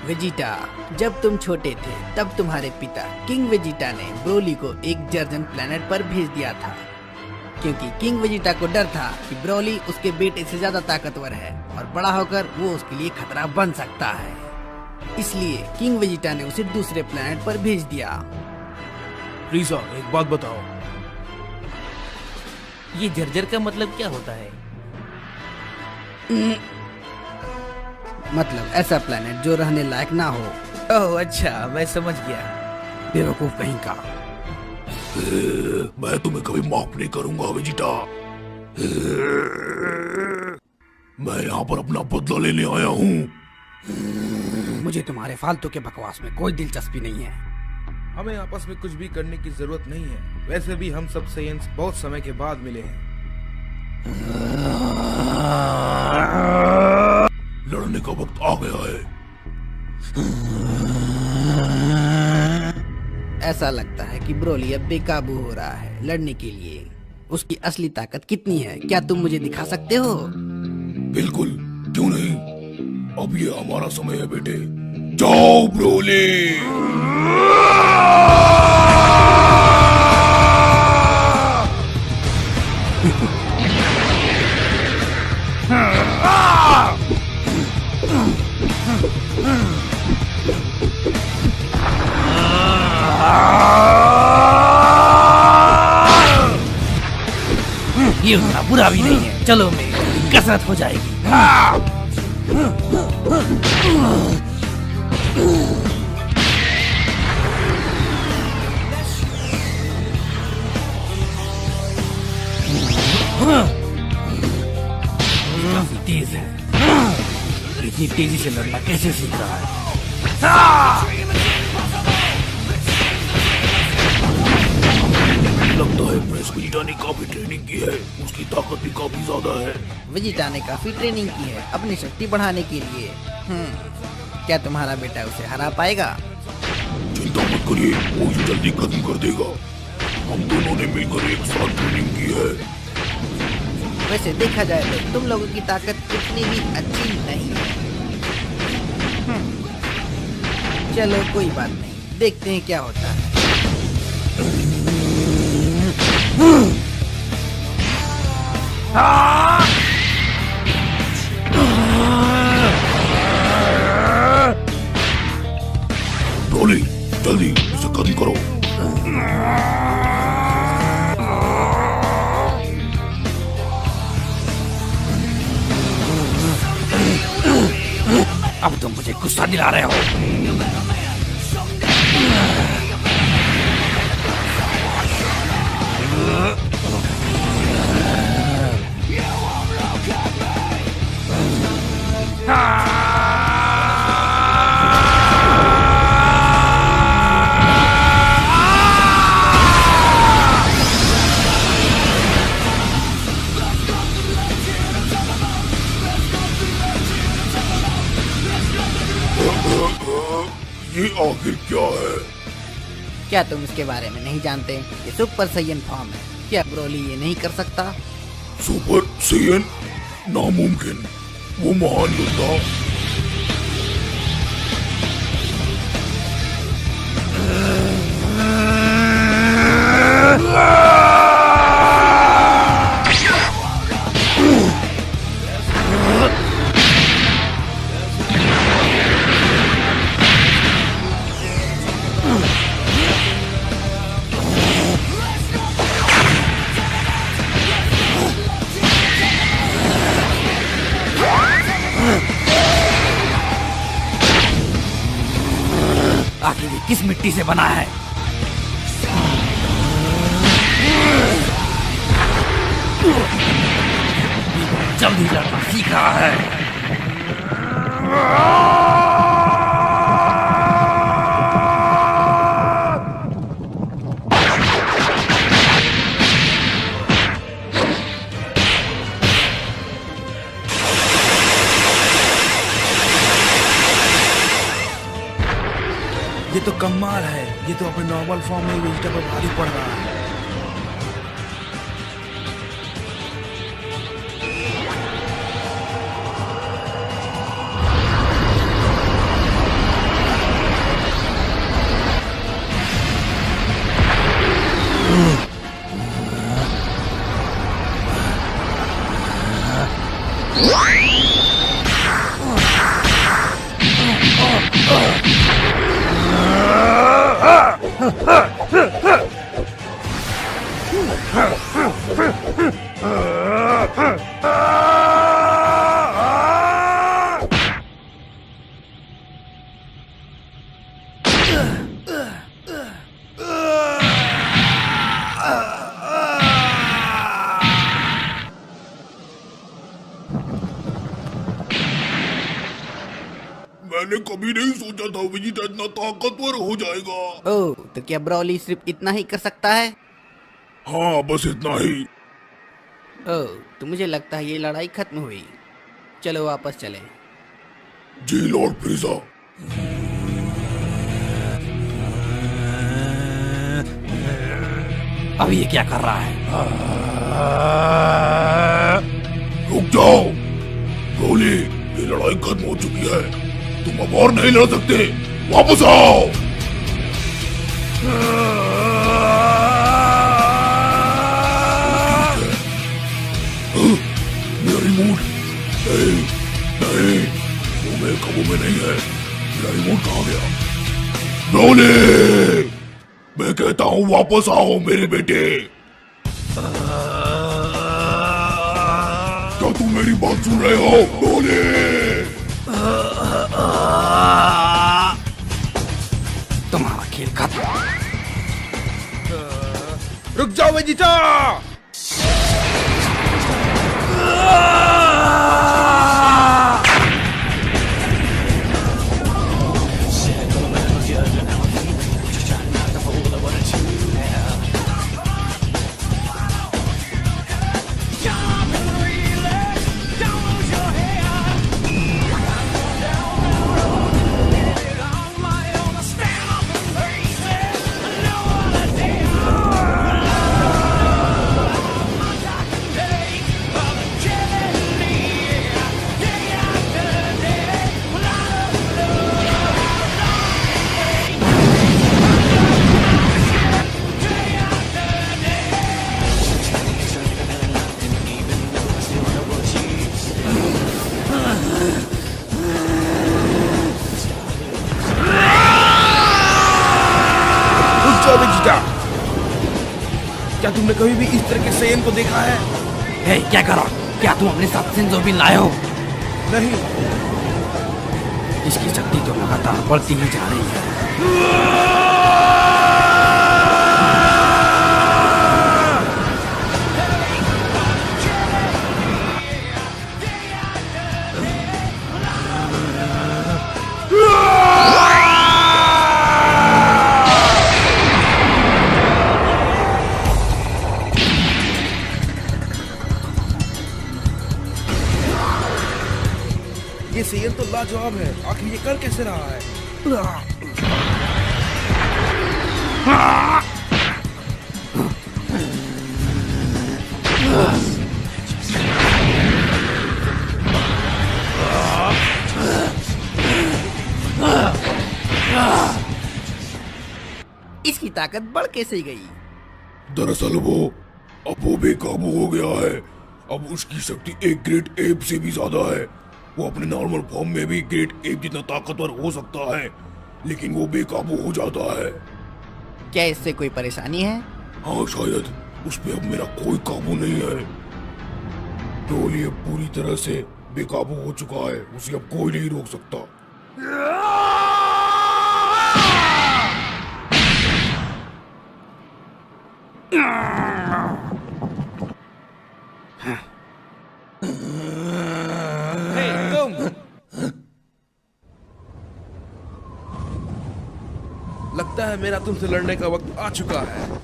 वेजिटा, जब तुम छोटे थे तब तुम्हारे पिता किंग वेजिटा ने ब्रोली को एक जर्जन प्लेनेट पर भेज दिया था, क्योंकि किंग वेजिटा को डर था कि ब्रोली उसके बेटे से ज्यादा ताकतवर है और बड़ा होकर वो उसके लिए खतरा बन सकता है। इसलिए किंग वेजिटा ने उसे दूसरे प्लेनेट पर भेज दिया। फ्रीजा, एक बात बताओ, ये जर्जर का मतलब क्या होता है? मतलब ऐसा प्लेनेट जो रहने लायक ना हो। ओह अच्छा, मैं समझ गया। बेवकूफ कहीं का। मैं तुम्हें कभी माफ नहीं करूंगा वेजिटा। मैं यहाँ पर अपना बदला लेने आया हूँ। मुझे तुम्हारे फालतू के बकवास में कोई दिलचस्पी नहीं है। हमें आपस में कुछ भी करने की जरूरत नहीं है। वैसे भी हम सब सेयंस बहुत समय के बाद मिले हैं। लड़ने का वक्त आ गया है। ऐसा लगता है कि ब्रोली अब बेकाबू हो रहा है लड़ने के लिए। उसकी असली ताकत कितनी है, क्या तुम मुझे दिखा सकते हो? बिल्कुल, क्यों नहीं। अब ये हमारा समय है बेटे। जाओ ब्रोली। ये उतना बुरा भी नहीं है। चलो मेरी कसरत हो जाएगी। काफी तेज है। इतनी तेजी से लड़ना कैसे सीख रहा है? लगता है प्रेस वेजिटा ने काफी ट्रेनिंग की है। उसकी ताकत भी काफी ज्यादा है। वेजिटा ने काफी ट्रेनिंग की है अपनी शक्ति बढ़ाने के लिए। क्या तुम्हारा बेटा उसे हरा पाएगा? चिंता मत करिए, वो इसे जल्दी खत्म कर देगा। हम दोनों ने मिलकर एक साथ ट्रेनिंग की है। वैसे देखा जाए तो तुम लोगों की ताकत इतनी भी अच्छी नहीं है। चलो कोई बात नहीं, देखते हैं क्या होता है। ब्रोली, जल्दी इसे खत्म करो। अब तुम मुझे गुस्सा दिला रहे हो। Ah! क्या तुम इसके बारे में नहीं जानते? ये सुपर सैयन फॉर्म है। क्या ब्रोली ये नहीं कर सकता? Super Saiyan? नामुमकिन। वो महान योद्धा। आखिर ये किस मिट्टी से बना है? जल्दी लड़ना सीख रहा है। ये तो कमाल है। ये तो अपने नॉर्मल फॉर्म में वेजिटेबल भारी पड़ रहा है। मैंने कभी नहीं सोचा था वेजिटा इतना ताकतवर हो जाएगा। ओह, तो क्या ब्रोली सिर्फ इतना ही कर सकता है? हाँ, बस इतना ही। ओह, तो मुझे लगता है ये लड़ाई खत्म हुई। चलो वापस चलें। जी लॉर्ड फ्रीजा। अभी ये क्या कर रहा है? रुक जाओ ब्रोली, ये लड़ाई खत्म हो चुकी है। तुम अब और नहीं लड़ सकते। वापस आओ। मेरा रिमोट? नहीं नहीं, वो मेरे काबू में नहीं है। मेरा रिमोट कहाँ गया? ब्रोली, मैं कहता हूँ वापस आओ मेरे बेटे। क्या तुम मेरी बात सुन रहे हो? ब्रोली, तुम्हारा खेल खत्म। रुक जाओ वेजिटा। क्या तुमने कभी भी इस तरह के सैयन को देखा है? हे, क्या करो? क्या तुम अपने साथ शिंजो भी लाए हो? नहीं। इसकी शक्ति तो लगातार बढ़ती ही जा रही है। ये सैयन तो लाजवाब है। आखिर ये कर कैसे रहा है? इसकी ताकत बढ़ कैसे गई? दरअसल अब वो बेकाबू हो गया है। अब उसकी शक्ति एक ग्रेट एप से भी ज्यादा है। वो अपने नॉर्मल फॉर्म में भी ग्रेट एप जितना ताकतवर हो सकता है, लेकिन वो बेकाबू हो जाता है। क्या इससे कोई परेशानी है? हाँ शायद। उस पे अब मेरा कोई काबू नहीं है। ट्रोली अब पूरी तरह से बेकाबू हो चुका है। उसे अब कोई नहीं रोक सकता। तुम लगता है मेरा तुमसे लड़ने का वक्त आ चुका है।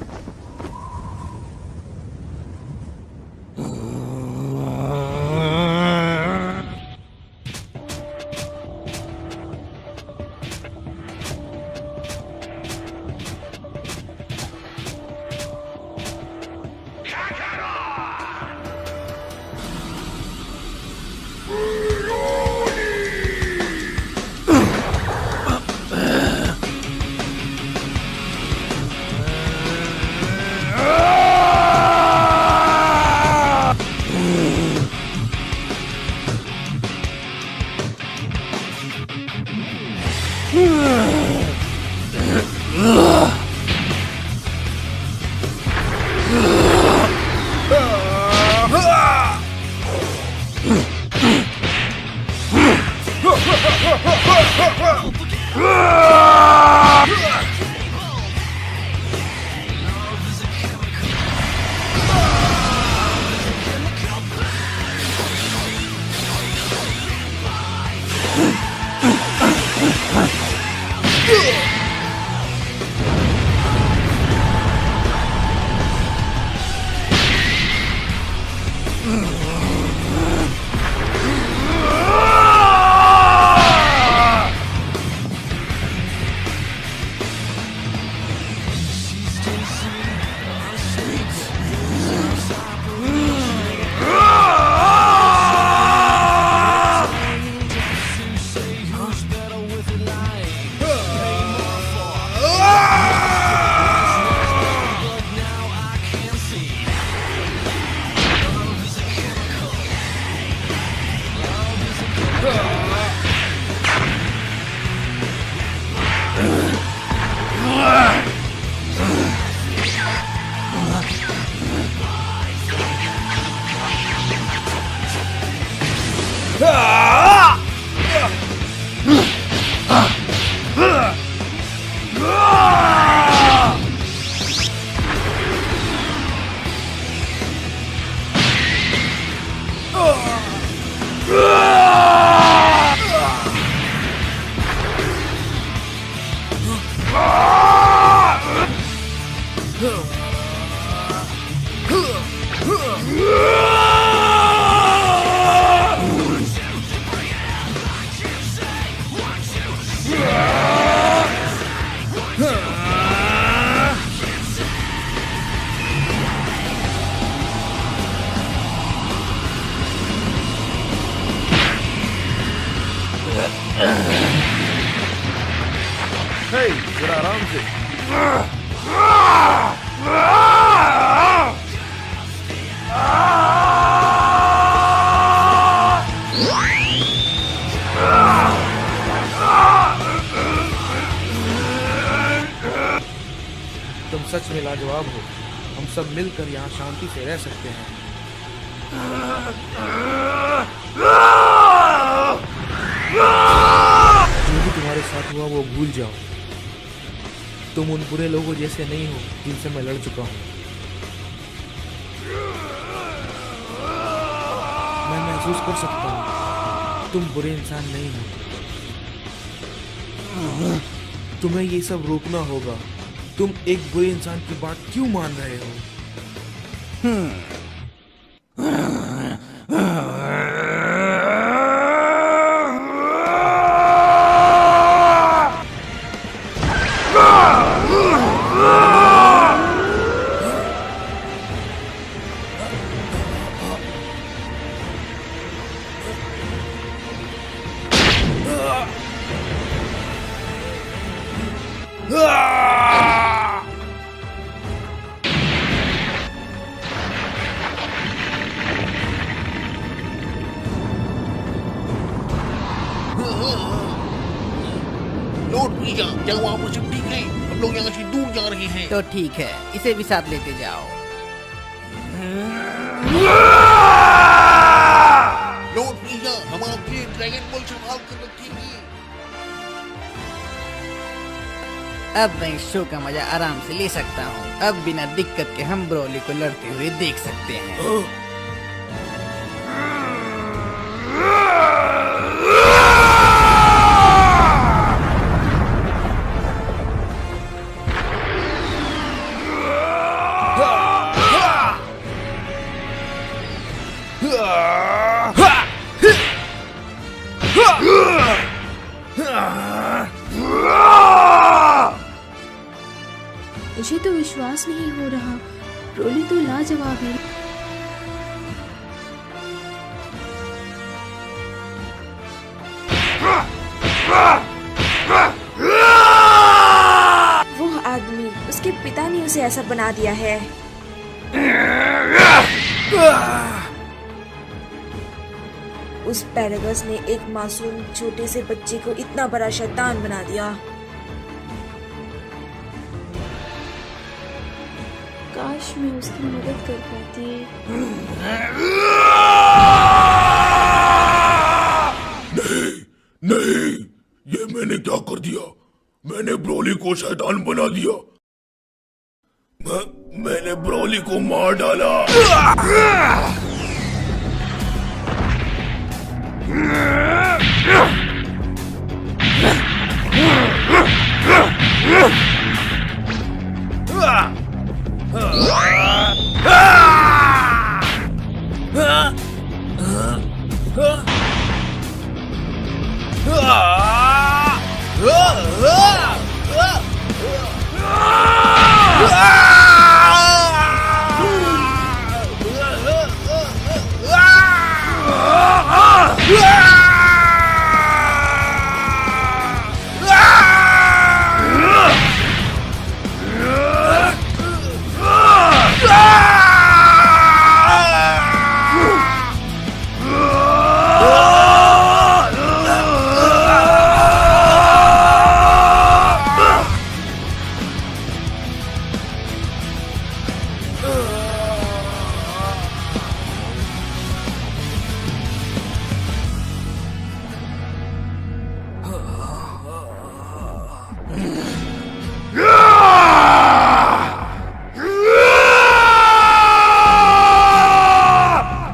जरा आराम से। तुम सच में लाजवाब हो। हम सब मिलकर यहाँ शांति से रह सकते हैं। जो भी तुम्हारे साथ हुआ वो भूल जाओ। तुम उन बुरे लोगों जैसे नहीं हो जिनसे मैं लड़ चुका हूँ। मैं महसूस कर सकता हूँ तुम बुरे इंसान नहीं हो। तुम्हें ये सब रोकना होगा। तुम एक बुरे इंसान की बात क्यों मान रहे हो? क्या वहाँ पर सब ठीक है? हम लोग यहाँ से दूर जा रहे हैं। तो ठीक है, इसे भी साथ लेते जाओ। लॉर्ड फ्रीजा, हम आपके ड्रैगन बॉल संभाल कर रखेंगे। अब मैं इस शो का मजा आराम से ले सकता हूँ। अब बिना दिक्कत के हम ब्रोली को लड़ते हुए देख सकते हैं। मुझे तो विश्वास नहीं हो रहा, ब्रोली तो लाजवाब है। वो आदमी, उसके पिता ने उसे ऐसा बना दिया है। उस पैरागस ने एक मासूम छोटे से बच्चे को इतना बड़ा शैतान बना दिया। काश मैं उसकी मदद कर पाती। नहीं, ये मैंने क्या कर दिया? मैंने ब्रोली को शैतान बना दिया। मैंने ब्रोली को मार डाला।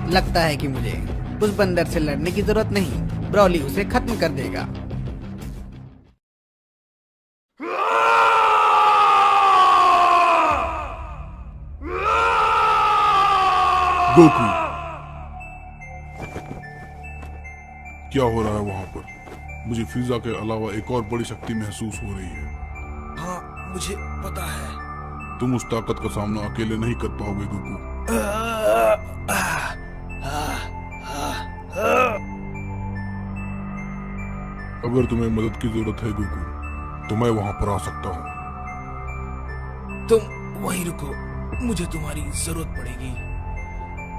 लगता है कि मुझे उस बंदर से लड़ने की जरूरत नहीं, ब्रोली उसे खत्म कर देगा। गोकू, क्या हो रहा है वहाँ पर? मुझे फ्रीजा के अलावा एक और बड़ी शक्ति महसूस हो रही है। हाँ, मुझे पता है। तुम उस ताकत का सामना अकेले नहीं कर पाओगे गोकू। अगर तुम्हें मदद की जरूरत है गोकू, तो मैं वहाँ पर आ सकता हूँ। तुम वहीं रुको, मुझे तुम्हारी जरूरत पड़ेगी।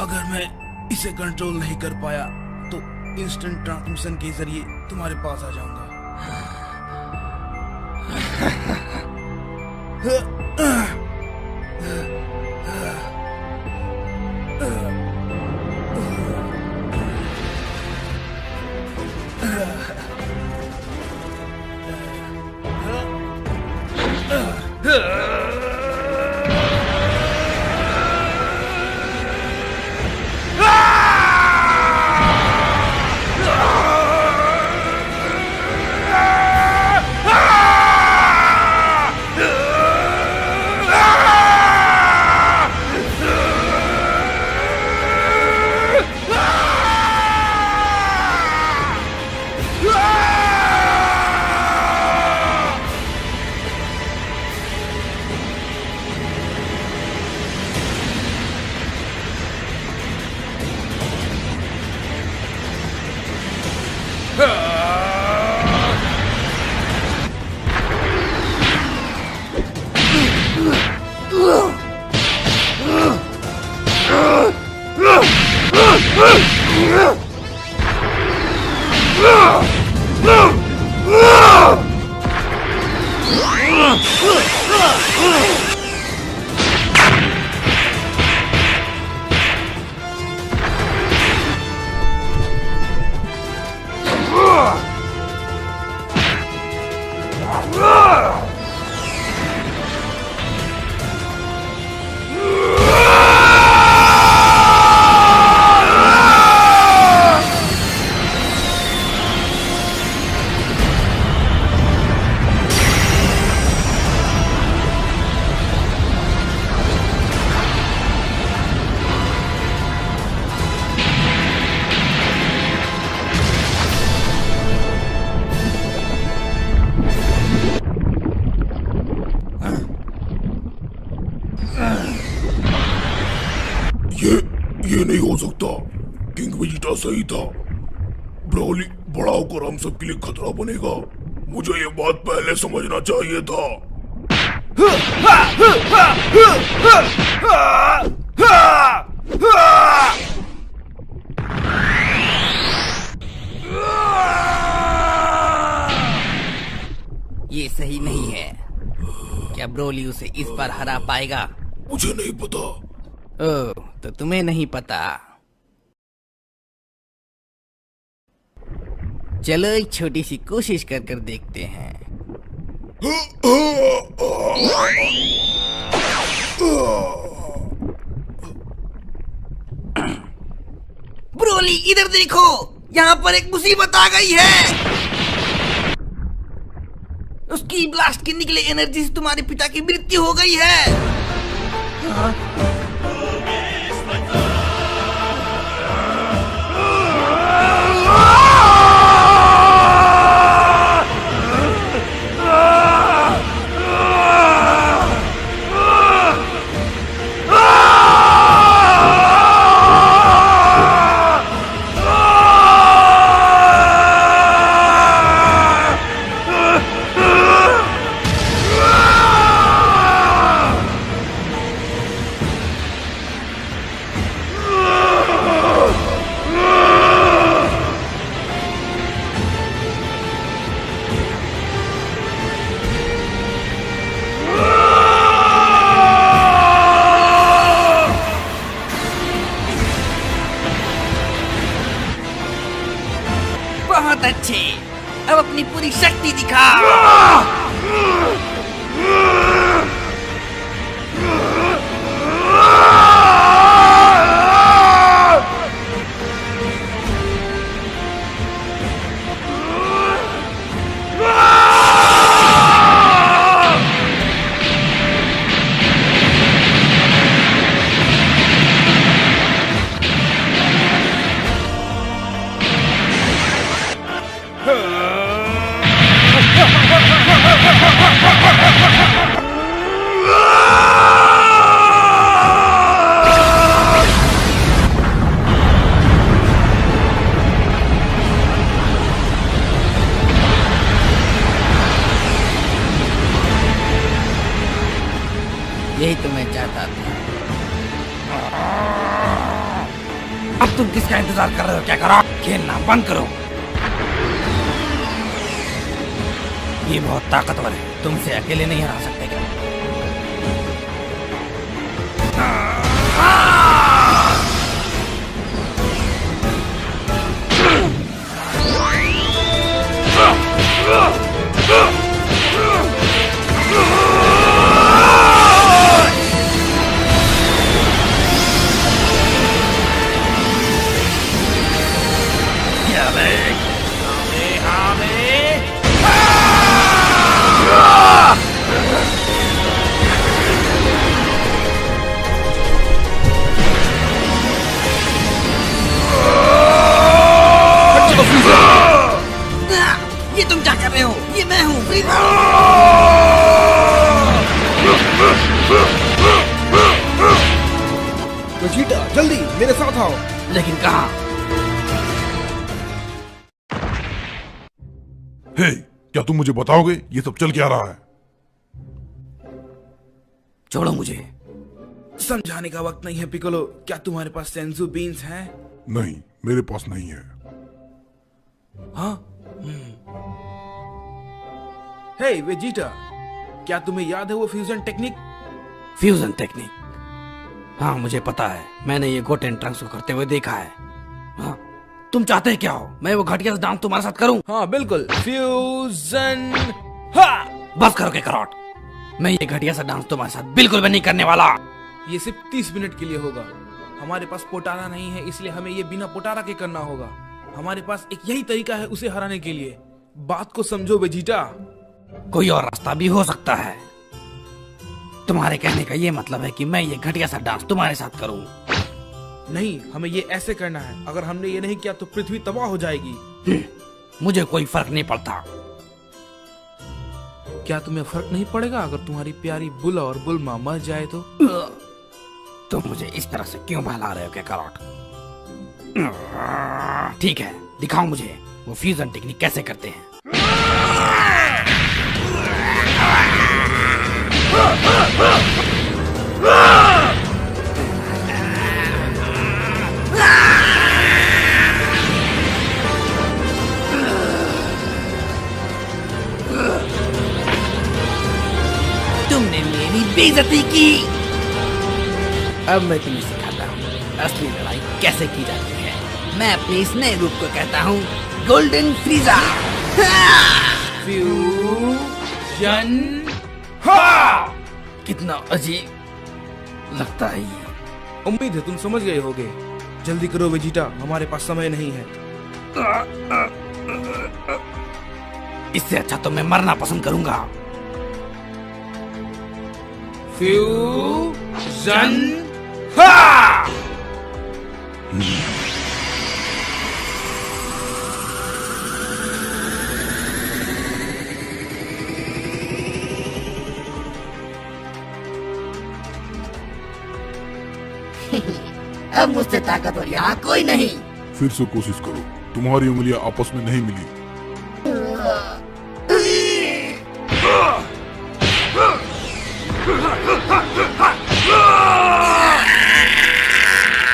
अगर मैं इसे कंट्रोल नहीं कर पाया तो इंस्टेंट ट्रांसमिशन के जरिए तुम्हारे पास आ जाऊंगा। ये नहीं हो सकता। किंग वेजिटा सही था। ब्रोली बड़ा होकर हम सबके लिए खतरा बनेगा। मुझे ये बात पहले समझना चाहिए था। ये सही नहीं है। क्या ब्रोली उसे इस बार हरा पाएगा? मुझे नहीं पता। ओह, तो तुम्हें नहीं पता। चलो एक छोटी सी कोशिश कर देखते हैं। ब्रोली इधर देखो, यहाँ पर एक मुसीबत आ गई है। उसकी ब्लास्ट के निकले एनर्जी से तुम्हारे पिता की मृत्यु हो गई है। बहुत अच्छे, अब अपनी पूरी शक्ति दिखा। यही तो मैं चाहता था। अब तुम किसका इंतजार कर रहे हो? क्या करो? खेलना बंद करो। ये बहुत ताकतवर है, तुमसे अकेले नहीं हरा सकते। ये तुम क्या कर रहे हो? ये मैं हूँ फ्रीज़र। वेजिटा जल्दी मेरे साथ आओ। लेकिन कहाँ? हे, क्या तुम मुझे बताओगे ये सब चल क्या रहा है? छोड़ो मुझे, समझाने का वक्त नहीं है पिकोलो। क्या तुम्हारे पास सेंसू बीन्स हैं? नहीं, मेरे पास नहीं है। हाँ? हे वेजिटा, क्या तुम्हें याद है वो फ्यूजन टेक्निक? Fusion technique? हाँ मुझे पता है, मैंने ये गोटेन ट्रंक्स को करते हुए देखा है। हाँ, तुम चाहते क्या हो? मैं वो घटिया सा डांस तुम्हारे साथ करूं? हाँ बिल्कुल, फ्यूजन। हाँ बस करो के करॉट, मैं ये घटिया सा डांस तुम्हारे साथ बिल्कुल भी नहीं करने वाला। ये सिर्फ 30 मिनट के लिए होगा। हमारे पास पोटारा नहीं है, इसलिए हमें ये बिना पोटारा के करना होगा। हमारे पास एक यही तरीका है उसे हराने के लिए। बात को समझो वेजिटा। कोई और रास्ता भी हो सकता है। तुम्हारे कहने का ये मतलब है कि मैं ये घटिया सा डांस तुम्हारे साथ करूं? नहीं, हमें ये ऐसे करना है। अगर हमने ये नहीं किया तो पृथ्वी तबाह हो जाएगी। मुझे कोई फर्क नहीं पड़ता। क्या तुम्हें फर्क नहीं पड़ेगा अगर तुम्हारी प्यारी बुला और बुलमा मर जाए तो? तुम मुझे इस तरह से क्यों बहला रहे हो कैकालॉट? ठीक है, दिखाओ मुझे वो फ्यूजन टेक्निक कैसे करते हैं। तुमने मेरी बेइज्जती की। अब मैं तुम्हें सिखाता हूँ असली लड़ाई कैसे की जाती है। मैं अपने इस नए रूप को कहता हूँ गोल्डन फ्रीजा। फ्यूजन। कितना अजीब लगता है ये। उम्मीद है तुम समझ गए होगे। जल्दी करो वेजिटा, हमारे पास समय नहीं है। इससे अच्छा तो मैं मरना पसंद करूंगा। फ्यूजन। अब मुझसे ताकतवर यहाँ कोई नहीं। फिर से कोशिश करो, तुम्हारी उंगलियां आपस में नहीं मिली।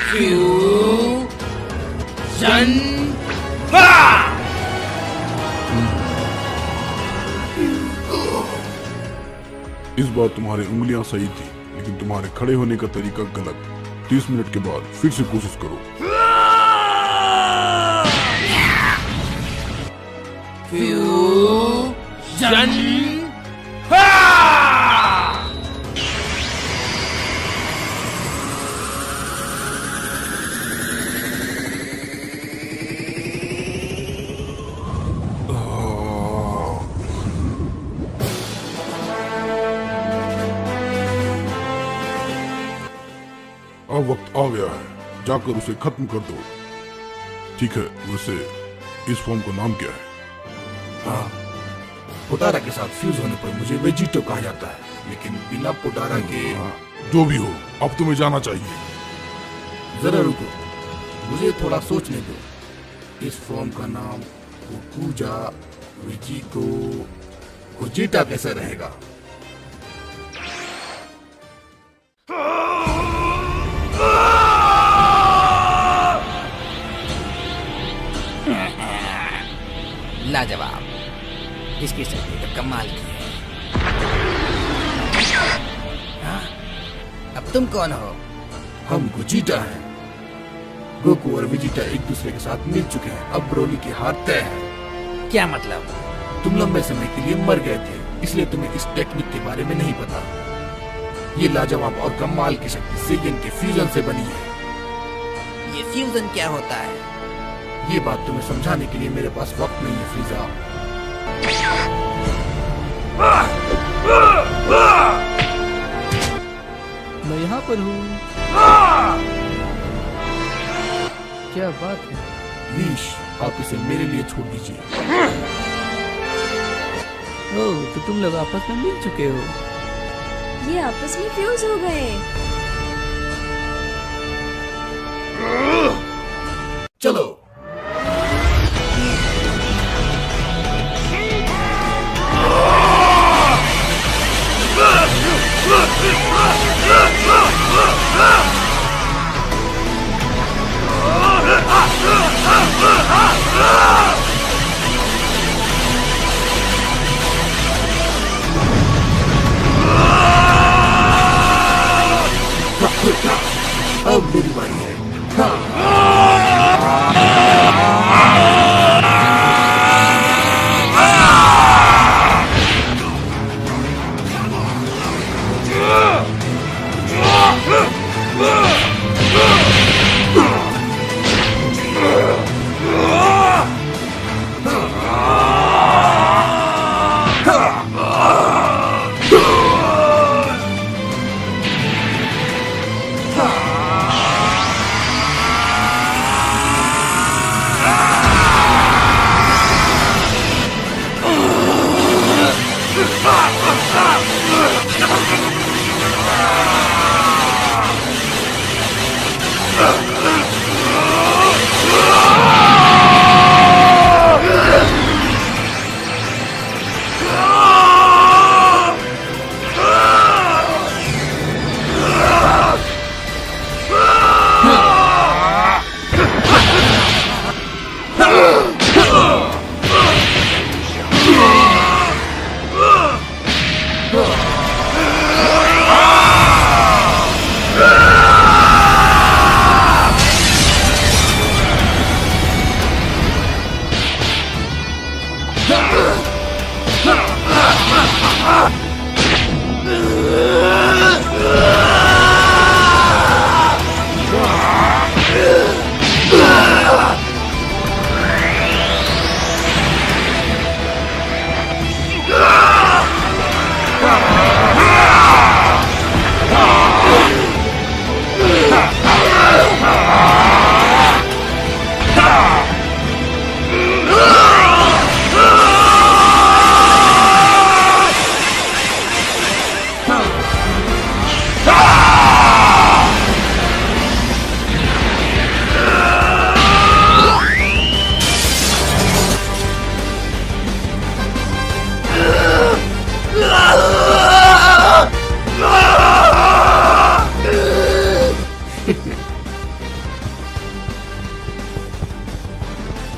फ्यूजन। इस बार तुम्हारी उंगलियां सही थी, लेकिन तुम्हारे खड़े होने का तरीका गलत। 30 मिनट के बाद फिर से कोशिश करो। फ्यूजन। अब वक्त आ गया है, जाकर उसे खत्म कर दो। ठीक है, वैसे इस फॉर्म का नाम क्या है? हाँ, पोटारा के साथ फ्यूज होने पर मुझे वेजिटो कहा जाता है, लेकिन बिना पोटारा के। जो भी हो, अब तुम्हें जाना चाहिए। जरा रुको, मुझे थोड़ा सोचने दो। इस फॉर्म का नाम गोकुजा वेजिको गोजिटा कैसे रहेगा? लाजवाब, इसकी शक्ति तो कमाल की है। हाँ? अब तुम कौन हो? हम गोजिटा हैं। गोकू और वेजिटा एक दूसरे के साथ मिल चुके हैं। अब ब्रोली की हार तय है। क्या मतलब? तुम लंबे समय के लिए मर गए थे, इसलिए तुम्हें इस टेक्निक के बारे में नहीं पता। ये लाजवाब और कमाल की शक्ति सेगन के फ्यूजन से बनी है। ये फ्यूजन क्या होता है? ये बात तुम्हें समझाने के लिए मेरे पास वक्त नहीं है फ्रीजा। मैं यहाँ पर हूँ। क्या बात है? लीश, आप इसे मेरे लिए छोड़ दीजिए। ओह, तो तुम लोग आपस में मिल चुके हो। ये आपस में फ्यूज हो गए। चलो। अब मेरी बारी है।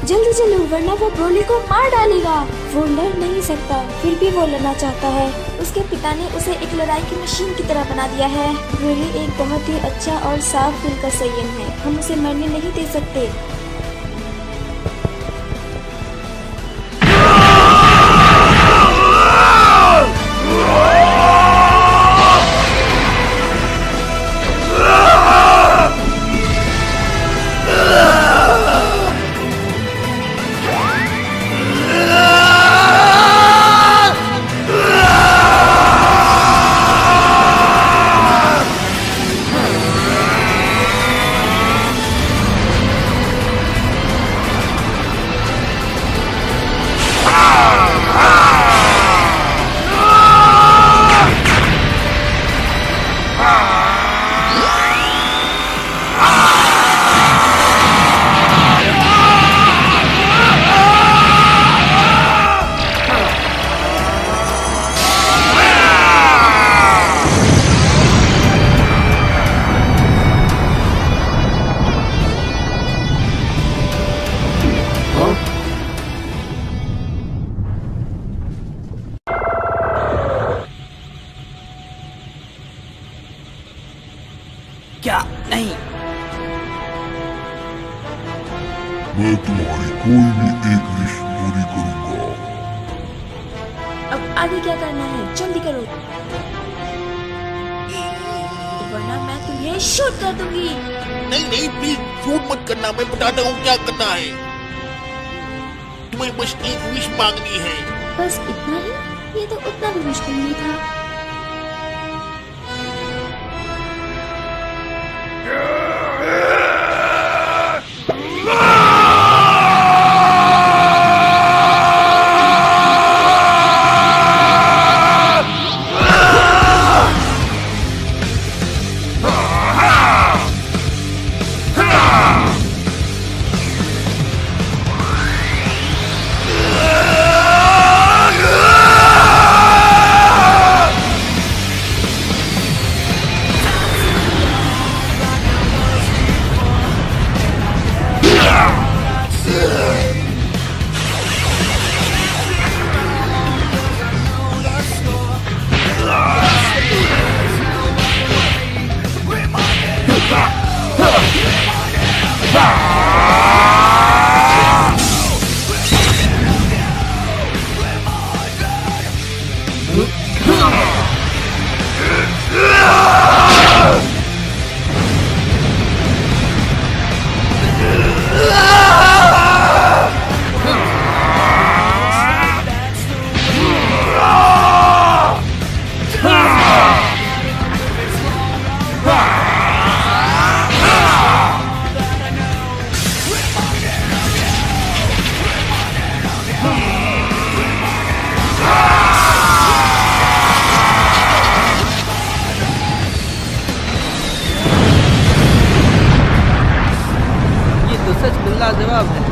जल्दी चलो वरना वो ब्रोली को मार डालेगा। वो लड़ नहीं सकता, फिर भी वो लड़ना चाहता है। उसके पिता ने उसे एक लड़ाई की मशीन की तरह बना दिया है। ब्रोली एक बहुत ही अच्छा और साफ दिल का संयम है, हम उसे मरने नहीं दे सकते। क्या नहीं? मैं तुम्हारी कोई भी एक विश पूरी करूंगा। अब आगे क्या करना है, जल्दी करो वरना मैं तुम्हें शूट कर दूंगी। नहीं नहीं प्लीज शूट मत करना, मैं बताता हूँ क्या करना है। तुम्हें बस एक विश मांगनी है। बस इतना ही? ये तो उतना भी मुश्किल नहीं था। लाजवाब है।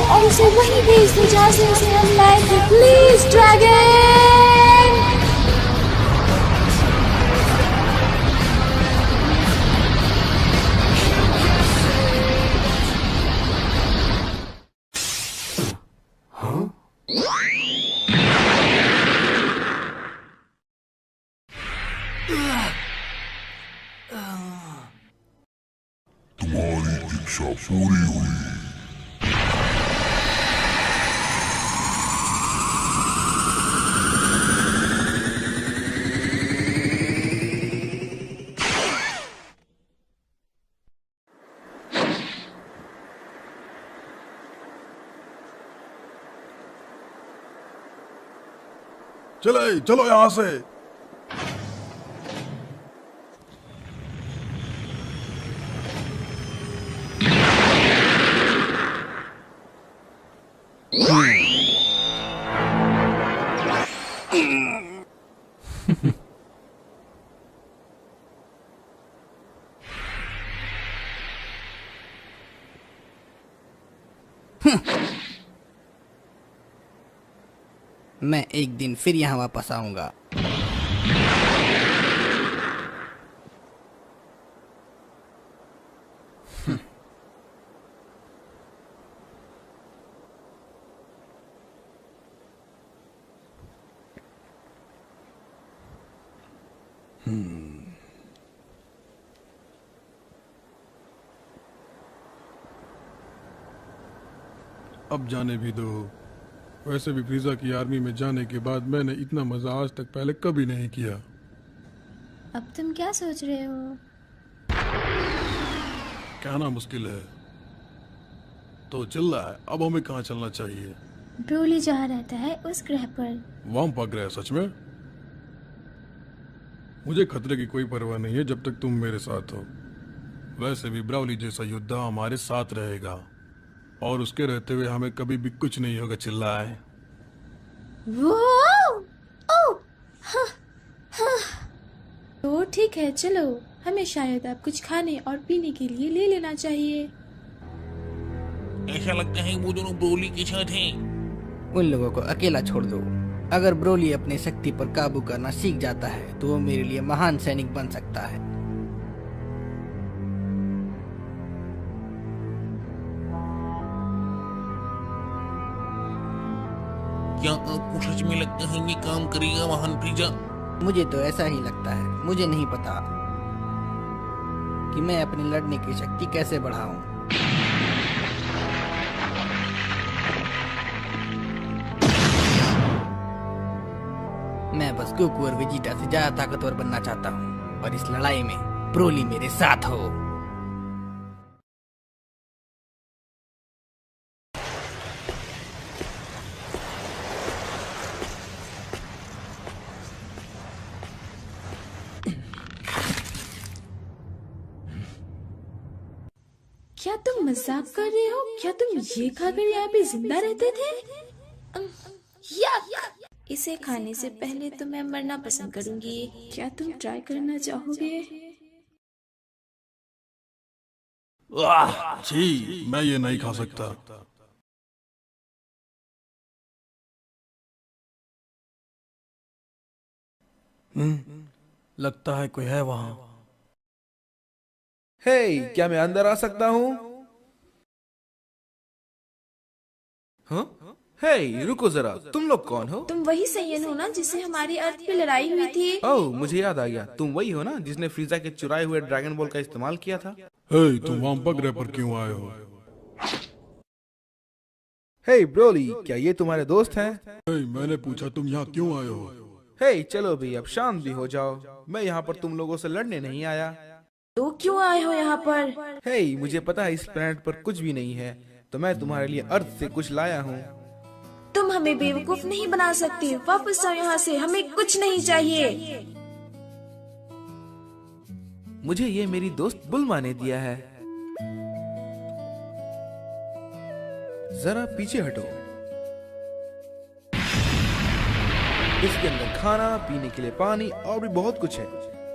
और उसे वहीं भेज दो जहाँ से उसे हम लाए थे। Please dragon. तुम्हारी इच्छा पूरी हुई। चले चलो यहाँ से। मैं एक दिन फिर यहाँ वापस आऊंगा। अब जाने भी दो। वैसे भी फ्रीजा की आर्मी में जाने के बाद मैंने इतना मजा आज तक पहले कभी नहीं किया। अब तुम क्या सोच रहे हो? कहना मुश्किल है। तो चल रहा है, अब हमें कहाँ चलना चाहिए? ब्रोली जहाँ रहता है उस ग्रह पर। वाम्पा ग्रह? सच में? मुझे खतरे की कोई परवाह नहीं है जब तक तुम मेरे साथ हो। वैसे भी ब्राउली जैसा योद्धा हमारे साथ रहेगा और उसके रहते हुए हमें कभी भी कुछ नहीं होगा। चिल्लाए। तो ठीक है, चलो। हमें शायद अब कुछ खाने और पीने के लिए ले लेना चाहिए। ऐसा लगता है वो दोनों ब्रोली के साथ हैं। उन लोगों को अकेला छोड़ दो। अगर ब्रोली अपनी शक्ति पर काबू करना सीख जाता है तो वो मेरे लिए महान सैनिक बन सकता है। क्या आपको सच में लगता है ये काम करेगा महान फ्रीजा? मुझे तो ऐसा ही लगता है। मुझे नहीं पता कि मैं अपनी लड़ने की शक्ति कैसे बढ़ाऊं। मैं बस गोकू और वेजिटा से ज्यादा ताकतवर बनना चाहता हूँ और इस लड़ाई में ब्रोली मेरे साथ हो। क्या तुम मजाक कर रहे हो? क्या तुम ये खाकर यहाँ पे जिंदा रहते थे? इसे खाने से पहले तो मैं मरना पसंद करूंगी। क्या तुम ट्राई करना चाहोगे? छी, मैं ये नहीं खा सकता। लगता है कोई है वहां। हे, क्या मैं अंदर आ सकता हूँ? हाँ? हे, रुको जरा, तुम लोग कौन हो? तुम वही सैयन हो ना जिससे हमारी अर्थ पे लड़ाई हुई थी? ओह, मुझे याद आ गया। तुम वही हो ना जिसने फ्रीजा के चुराए हुए ड्रैगन बॉल का इस्तेमाल किया था? हे, तुम वाम्पा ग्रह पर क्यों आए हो? हे ब्रोली, क्या ये तुम्हारे दोस्त हैं? हे, मैंने पूछा तुम यहाँ क्यों आए हो? हे, चलो भी, अब शांत भी हो जाओ। मैं यहाँ पर तुम लोगों से लड़ने नहीं आया। तो क्यों आए हो यहाँ पर? हे, मुझे पता है इस प्लेनेट पर कुछ भी नहीं है, तो मैं तुम्हारे लिए अर्थ से कुछ लाया हूँ। तुम हमें बेवकूफ नहीं बना सकते। वापस आओ यहाँ से, हमें कुछ नहीं चाहिए। मुझे ये मेरी दोस्त बुल्मा ने दिया है। जरा पीछे हटो। इसके अंदर खाना, पीने के लिए पानी और भी बहुत कुछ है।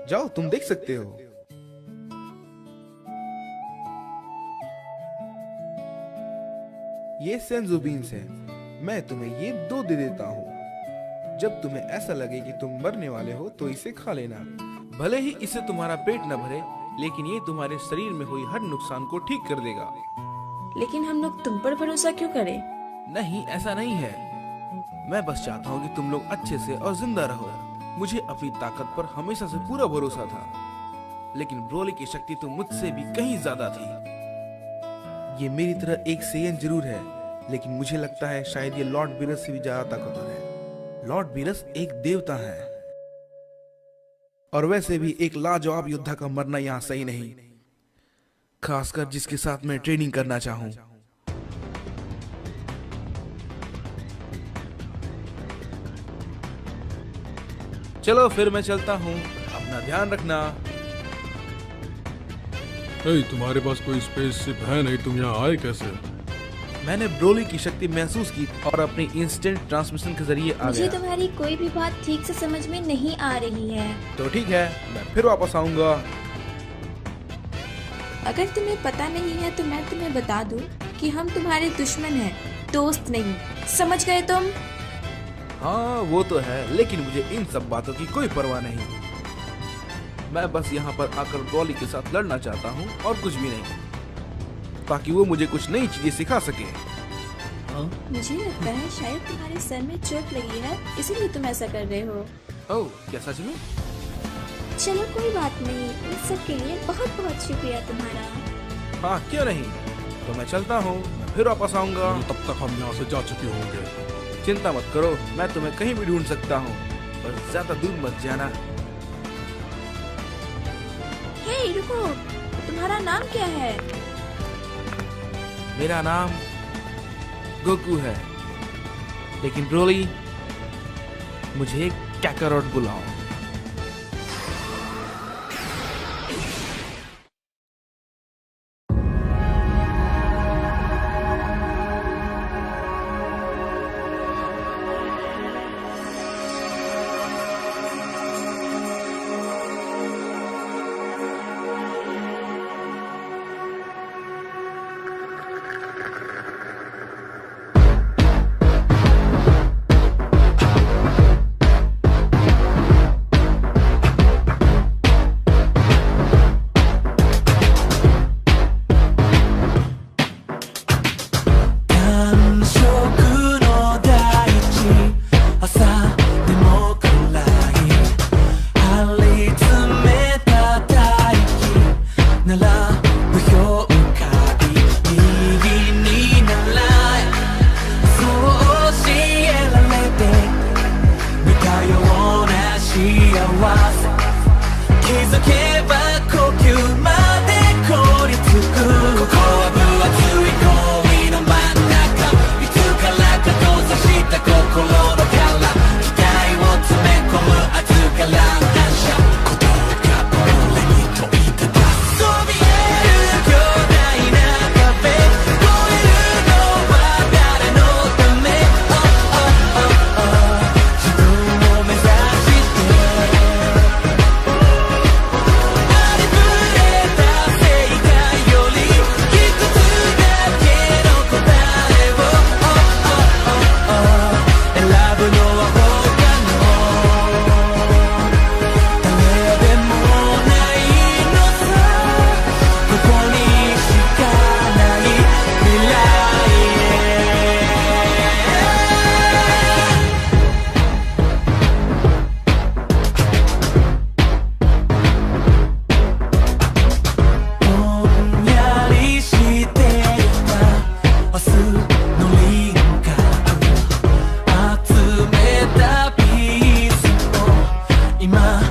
जाओ, तुम देख सकते हो। ये सेंजो बीन्स है। मैं तुम्हें ये 2 दे देता हूँ। जब तुम्हें ऐसा लगे कि तुम मरने वाले हो तो इसे खा लेना। भले ही इससे तुम्हारा पेट न भरे, लेकिन ये तुम्हारे शरीर में हुई हर नुकसान को ठीक कर देगा। लेकिन हम लोग तुम पर भरोसा क्यों करें? नहीं, ऐसा नहीं है। मैं बस चाहता हूँ कि तुम लोग अच्छे से और जिंदा रहो। मुझे अपनी ताकत पर हमेशा से पूरा भरोसा था, लेकिन ब्रोली की शक्ति तो मुझसे भी कहीं ज्यादा थी। ये मेरी तरह एक सेयन जरूर है, लेकिन मुझे लगता है शायद ये लॉर्ड बीरस से भी ज्यादा ताकतवर है। लॉर्ड बीरस एक देवता है, और वैसे भी एक लाजवाब योद्धा का मरना यहाँ सही नहीं, खासकर जिसके साथ मैं ट्रेनिंग करना चाहूँ। चलो फिर मैं चलता हूँ, अपना ध्यान रखना। हे, तुम्हारे पास कोई स्पेसशिप है नहीं, तुम यहाँ आए कैसे? मैंने ब्रोली की शक्ति महसूस की और अपनी इंस्टेंट ट्रांसमिशन के जरिए आ मुझे गया। तुम्हारी कोई भी बात ठीक से समझ में नहीं आ रही है। तो ठीक है, मैं फिर वापस आऊंगा। अगर तुम्हें पता नहीं है तो मैं तुम्हें बता दूं कि हम तुम्हारे दुश्मन हैं, दोस्त नहीं। समझ गए तुम? हाँ वो तो है, लेकिन मुझे इन सब बातों की कोई परवाह नहीं। मैं बस यहाँ पर आकर ब्रॉली के साथ लड़ना चाहता हूँ और कुछ भी नहीं, ताकि वो मुझे कुछ नई चीजें सिखा सके। मुझे लगता है शायद तुम्हारे सर में चोट लगी है, इसीलिए तुम ऐसा कर रहे हो। ओह, क्या सच में? चलो कोई बात नहीं, इस सब के लिए बहुत बहुत शुक्रिया तुम्हारा। हाँ क्यों नहीं, तो मैं चलता हूँ, मैं फिर वापस आऊंगा। तब तक हम यहाँ से जा चुके होंगे। चिंता मत करो, मैं तुम्हें कहीं भी ढूंढ सकता हूँ, बस ज्यादा दूर मत जाना। हे रुको, तुम्हारा नाम क्या है? मेरा नाम गोकू है, लेकिन ब्रोली मुझे काकारोट बुलाओ।今